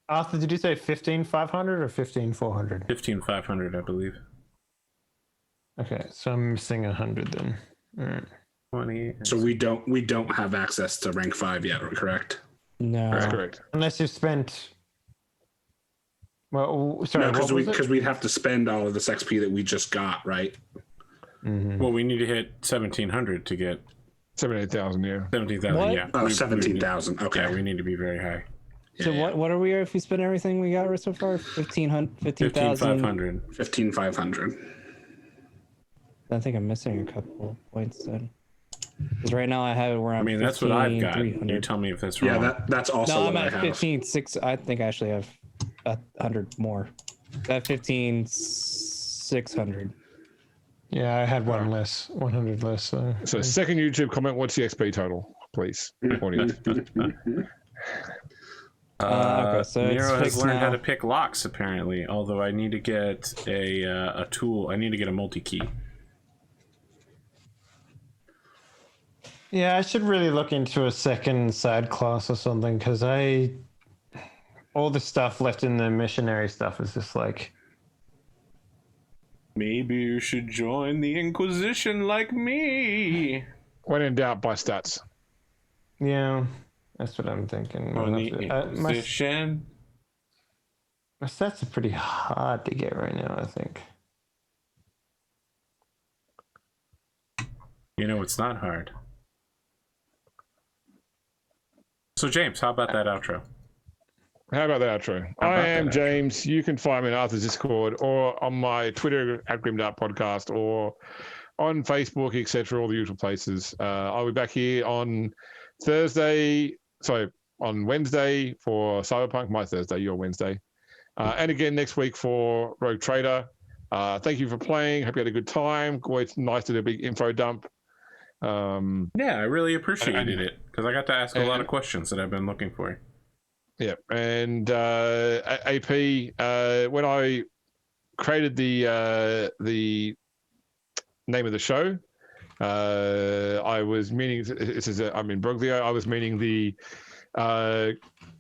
Arthur, did you say 15,500 or 15,400? 15,500, I believe. Okay, so I'm missing 100 then. All right. 20. So we don't have access to rank 5 yet, correct? No. That's correct. Unless you've spent. Well, sorry, No, what was it? because we'd have to spend all of this XP that we just got, right? Mhm. Well, we need to hit 1,700 to get 78,000, yeah. 17,000. What? Yeah. Oh, We- 17,000. Okay. Yeah, we need to be very high. So what are we if we spend everything we got so far? 15,000. 15,500. 15,500. I think I'm missing a couple points then. Because right now I have it where I'm. I mean, that's what I've got. 15,300. You tell me if that's wrong. Yeah, that's also No, what I'm I at have. 15,600. I think I actually have 100 more. At 15,600. Yeah, I had 100 less. So, second YouTube comment, what's the XP total, please? Audience. Okay, so it's Nero has fixed learned how now. to pick locks, apparently. Although I need to get a tool. I need to get a multi-key. Yeah, I should really look into a second side class or something because all the stuff left in the missionary stuff is just like. Maybe you should join the Inquisition like me. When in doubt, by stats. Yeah, that's what I'm thinking. On the My Inquisition. stats are pretty hard to get right now, I think. You know, it's not hard. So, James, how about that outro? How about that outro? I am James. You can find me in Arthur's Discord or on my Twitter at Grimdark Podcast or on Facebook, etc., all the usual places. I'll be back here on Wednesday for Cyberpunk, my Thursday, your Wednesday. And again next week for Rogue Trader. Thank you for playing. Hope you had a good time. Always nice to do a big info dump. Yeah, I really appreciated it because I got to ask a lot of questions that I've been looking for. Yeah, and AP, when I created the name of the show, I was meaning I'm Imbroglio. I was meaning the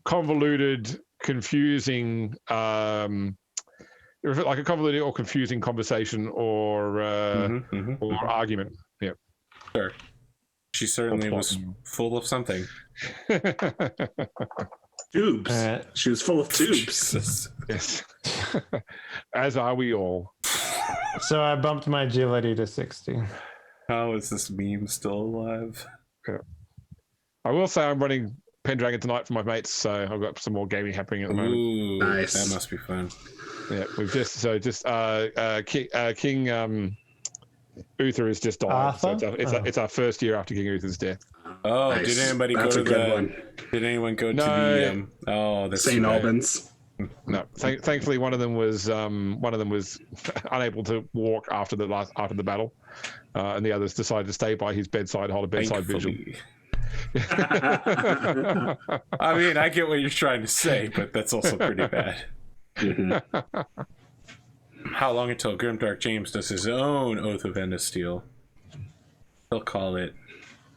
convoluted, confusing, like a convoluted or confusing conversation or argument. Yeah, sure. She certainly was full of something. Tubes. She was full of tubes. Jesus. Yes. As are we all. So I bumped my agility to 60. How is this meme still alive? Yeah. I will say I'm running Pendragon tonight for my mates, so I've got some more gaming happening at the moment. Ooh, nice. That must be fun. Yeah, we've just King Uther has just died. Arthur? So it's our first year after King Uther's death. Oh, Nice. did anybody That's go a to good the? one. Did anyone go to No. the? That's St. right. Albans. No, thankfully one of them was unable to walk after the battle, and the others decided to stay by his bedside, hold a bedside vigil. I mean, I get what you're trying to say, but that's also pretty bad. How long until Grimdark James does his own Oath of Endosteel? He'll call it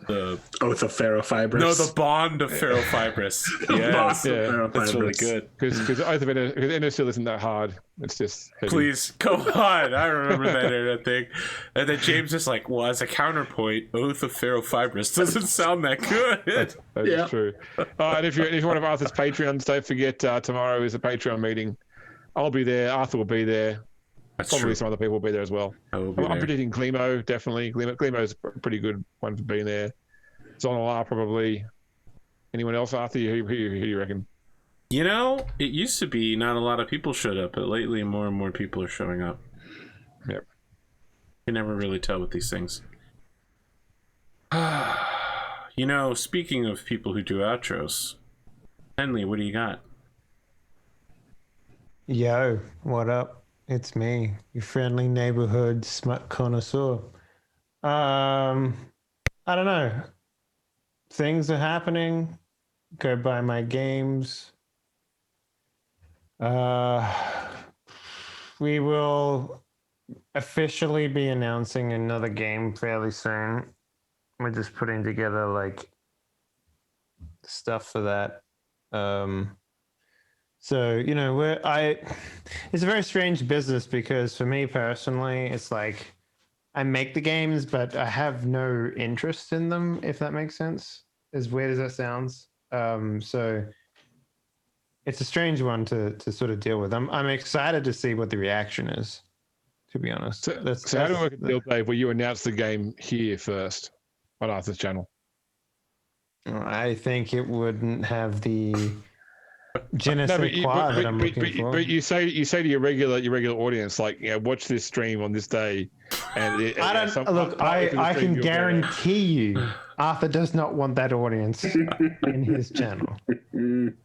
the Oath of Ferrofibrous. No, the Bond of Ferrofibrous. Yes, Yeah, that's really good. Because Oath of Endosteel isn't that hard. It's just heavy. Please go on. I remember that internet thing. And then James is like, well, as a counterpoint, Oath of Ferrofibrous doesn't sound that good. That is true. And if you're one of Arthur's Patreons, don't forget tomorrow is a Patreon meeting. I'll be there. Arthur will be there. That's Probably true. some other people will be there as well. I'm predicting Glimo, definitely. Glimo's a pretty good one for being there. Zonolar, probably. Anyone else, Arthur? Who do you reckon? You know, it used to be not a lot of people showed up, but lately more and more people are showing up. Yep. You can never really tell with these things. You know, speaking of people who do outros, Henley, what do you got? Yo, what up? It's me, your friendly neighborhood smut connoisseur. I don't know. Things are happening. Go buy my games. We will officially be announcing another game fairly soon. We're just putting together like stuff for that. So, you know, it's a very strange business because for me personally, it's like I make the games, but I have no interest in them, if that makes sense. As weird as that sounds. So it's a strange one to sort of deal with. I'm excited to see what the reaction is, to be honest. So how do I work a deal, Dave, where you announce the game here first on Arthur's channel? I think it wouldn't have the je ne sais quoi that I'm looking for. But you say to your regular audience, like, you know, watch this stream on this day. And I can guarantee you, Arthur does not want that audience in his channel. Look,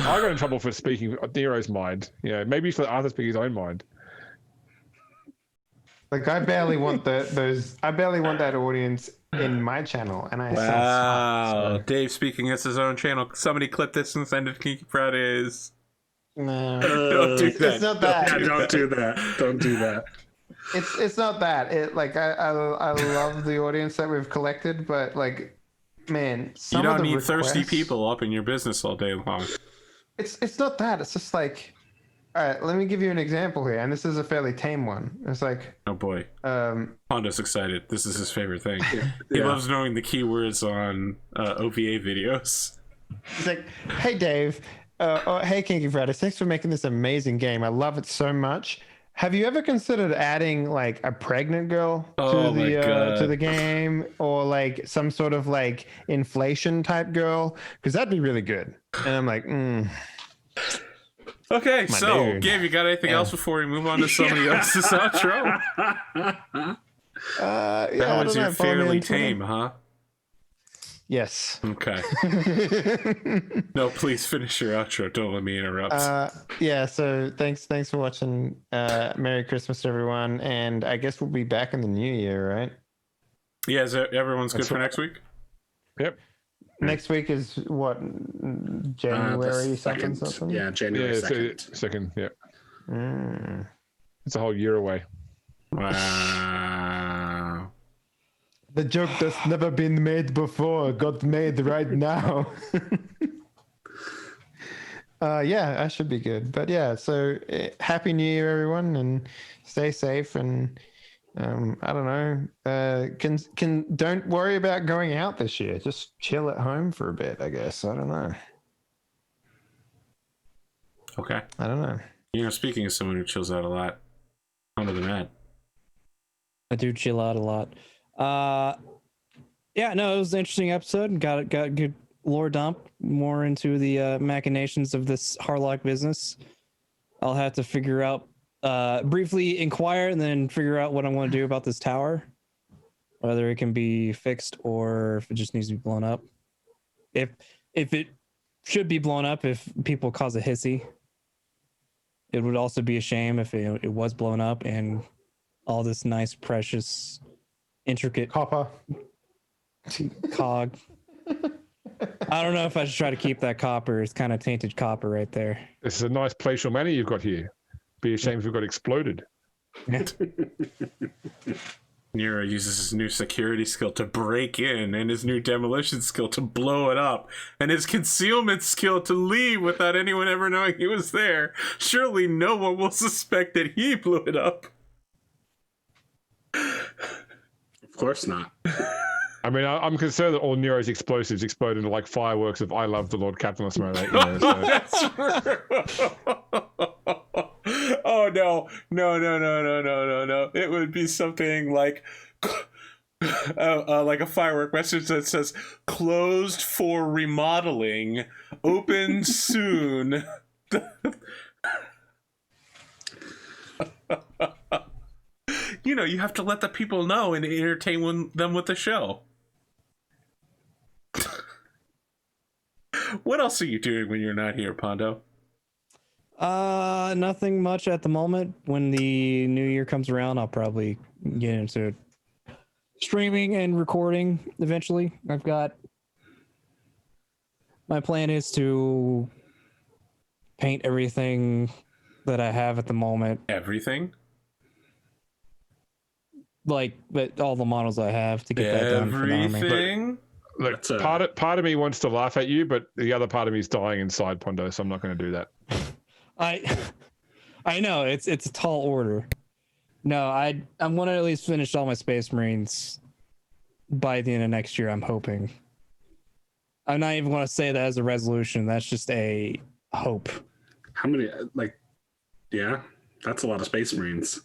I got in trouble for speaking Nero's mind. You know, maybe for Arthur speaking his own mind. Like I barely want that audience in my channel, and I Wow, sound smart, so. Dave speaking as his own channel. Somebody clip this and send it to Kinky Fridays. No, Don't do that. it's not that. Yeah, don't do that. Don't do that. It's not that. It like I love the audience that we've collected, but like, man, You don't need thirsty people up in your business all day long. It's not that. It's just like, all right, let me give you an example here, and this is a fairly tame one. It's like, Oh boy, Honda's excited. This is his favorite thing. He Yeah. loves knowing the keywords on OVA videos. it's like, hey Dave, hey Kinky Fridays, thanks for making this amazing game. I love it so much. Have you ever considered adding like a pregnant girl Oh my God. to the game, or like some sort of like inflation type girl? Because that'd be really good. And I'm like, Okay, My so dude. Gabe, you got anything else before we move on to somebody else's outro? yeah, That was your fairly tame, huh? Yes. Okay. No, please finish your outro. Don't let me interrupt. Yeah. So thanks for watching. Merry Christmas, everyone, and I guess we'll be back in the new year, right? Yeah, is everyone's good That's for right. next week? Yep. Next week is what, January something. Yeah, January Yeah, 2nd. second. Yeah. Mm. It's a whole year away. Wow. The joke that's never been made before got made right now. Yeah, I should be good. But yeah, so happy New Year, everyone, and stay safe. And I don't know, don't worry about going out this year. Just chill at home for a bit, I guess. I don't know. Okay. I don't know. You know, speaking of someone who chills out a lot, on to the Matt. I do chill out a lot. Yeah, no, it was an interesting episode. Got good lore dump, more into the machinations of this Harlock business. I'll have to figure out, briefly inquire and then figure out what I want to do about this tower, whether it can be fixed or if it just needs to be blown up. If it should be blown up, if people cause a hissy, it would also be a shame if it was blown up and all this nice, precious, intricate Copper. cog. I don't know if I should try to keep that copper. It's kind of tainted copper right there. This is a nice palatial manor you've got here. Be a shame if it got exploded. Nero uses his new security skill to break in, and his new demolition skill to blow it up, and his concealment skill to leave without anyone ever knowing he was there. Surely no one will suspect that he blew it up. Of course not. I mean, I'm concerned that all Nero's explosives explode into like fireworks of "I love the Lord Captain" or something like that. You know, so. Oh no. It would be something like a firework message that says "closed for remodeling, open soon." You know, you have to let the people know and entertain them with the show. What else are you doing when you're not here, Pondo? Nothing much at the moment. When the new year comes around, I'll probably get into streaming and recording eventually. My plan is to paint everything that I have at the moment. Everything? Like, but all the models I have to get that done for the army. Everything? Look, part of me wants to laugh at you, but the other part of me is dying inside, Pondo. So I'm not going to do that. I know it's a tall order. No, I'm going to at least finish all my Space Marines by the end of next year. I'm hoping. I'm not even going to say that as a resolution. That's just a hope. How many? Yeah, that's a lot of Space Marines.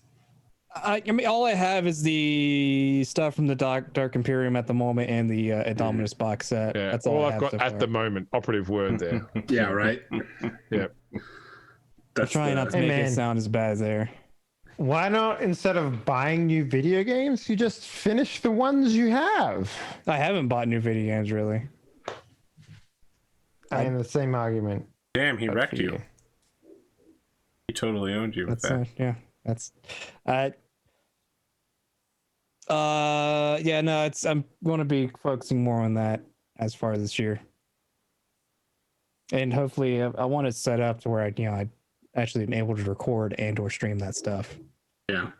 I mean, all I have is the stuff from the Dark Imperium at the moment and the Indominus box set. Yeah, That's all I've have got so at far. the moment. Operative word there. Yeah, right. Yeah. That's Trying not to make it sound as bad as there. Why not, instead of buying new video games, you just finish the ones you have? I haven't bought new video games really. I mean, the same argument. Damn, he wrecked for you. He totally owned you with That's that. yeah. That's yeah, no, I'm going to be focusing more on that as far as this year. And hopefully I want it set up to where I actually am able to record and or stream that stuff. Yeah.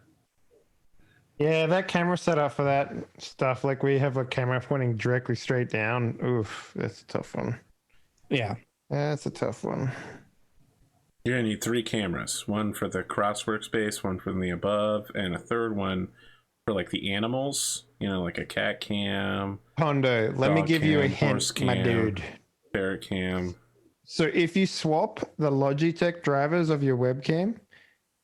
Yeah, that camera setup for that stuff, like we have a camera pointing directly straight down. Oof, that's a tough one. Yeah. That's a tough one. You're gonna need 3 cameras. One for the cross workspace, one from the above, and a third one for like the animals. You know, like a cat cam, Pondo, let me dog give you a cam, horse hint, my cam, dude. ferret cam. So if you swap the Logitech drivers of your webcam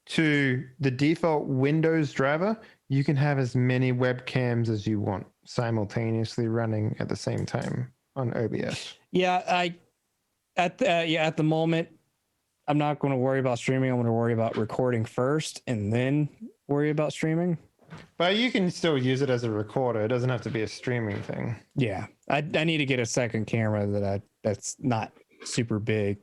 to the default Windows driver, you can have as many webcams as you want simultaneously running at the same time on OBS. Yeah, at the moment, I'm not going to worry about streaming. I'm going to worry about recording first and then worry about streaming. But you can still use it as a recorder. It doesn't have to be a streaming thing. Yeah, I need to get a second camera that's not super big.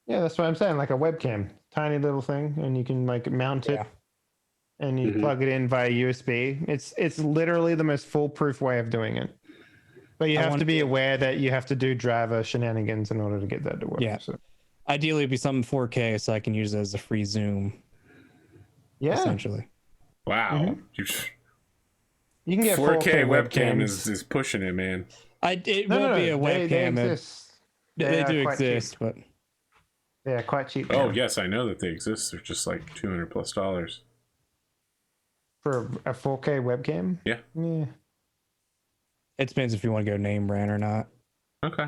Yeah, that's what I'm saying. Like a webcam, tiny little thing, and you can like mount it, and you plug it in via USB. It's literally the most foolproof way of doing it. But you have to be aware that you have to do driver shenanigans in order to get that to work. Yeah. So. Ideally, it'd be something 4K so I can use it as a free zoom. Yeah. Essentially. Wow. You can get 4K 4K webcam webcams. is pushing it, man. It won't be a webcam. They exist. They do quite exist, cheap. but They're quite cheap. Oh, now. yes, I know that they exist. They're just like $200+. For a 4K webcam? Yeah. Yeah. it depends if you want to go name brand or not. Okay.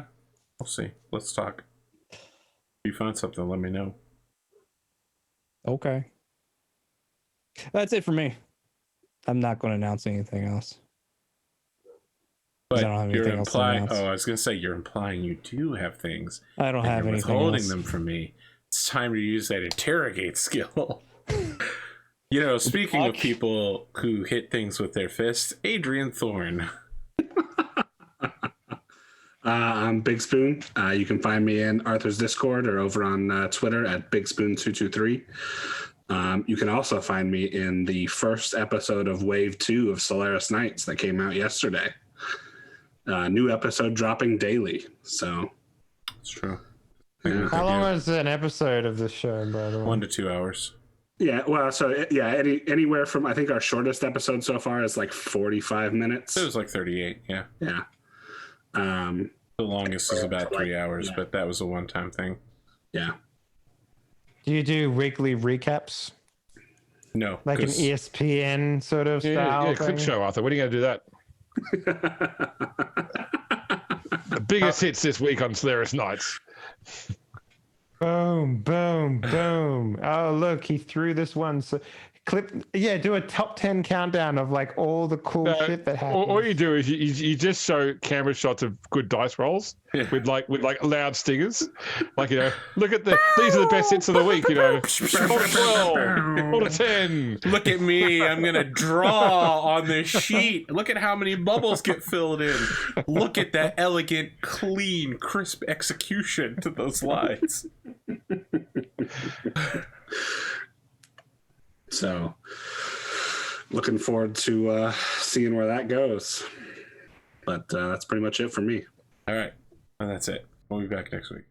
We'll see. Let's talk. If you find something, let me know. Okay. That's it for me. I'm not going to announce anything else. But I don't have you're anything else to implying. announce. Oh, I was gonna say you're implying you do have things. I don't and have you're anything withholding else. them from me. It's time to use that interrogate skill. You know, speaking of people who hit things with their fists, Adrian Thorne. I'm Big Spoon. You can find me in Arthur's Discord or over on Twitter at BigSpoon223. You can also find me in the first episode of Wave 2 of Solaris Knights that came out yesterday. New episode dropping daily. So It's true. How long is an episode of this show, by the way? 1 to 2 hours. yeah, well, so yeah, anywhere from, I think our shortest episode so far is like 45 minutes. It was like 38. Yeah. Yeah. The longest is about 3 hours, but that was a one-time thing. Yeah. Do you do weekly recaps? No. Like an 'cause ESPN sort of style Yeah, thing? clip show, Arthur. When are you going to do that? The biggest hits this week on Solaris Knights. Boom, boom, boom. Oh, look, he threw this one. So do a top 10 countdown of like all the cool shit that happened. All you do is you just show camera shots of good dice rolls with like loud stingers. Like, look at these are the best hits of the week, All 12, all 10. Look at me. I'm going to draw on this sheet. Look at how many bubbles get filled in. Look at that elegant, clean, crisp execution to those lines. So looking forward to seeing where that goes. But that's pretty much it for me. All right. And that's it. We'll be back next week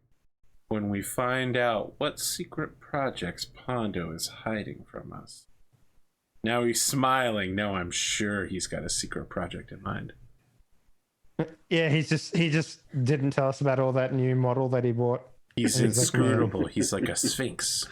when we find out what secret projects Pondo is hiding from us. Now he's smiling. Now I'm sure he's got a secret project in mind. Yeah, he just didn't tell us about all that new model that he bought. He's And he's like, inscrutable. He's like a sphinx.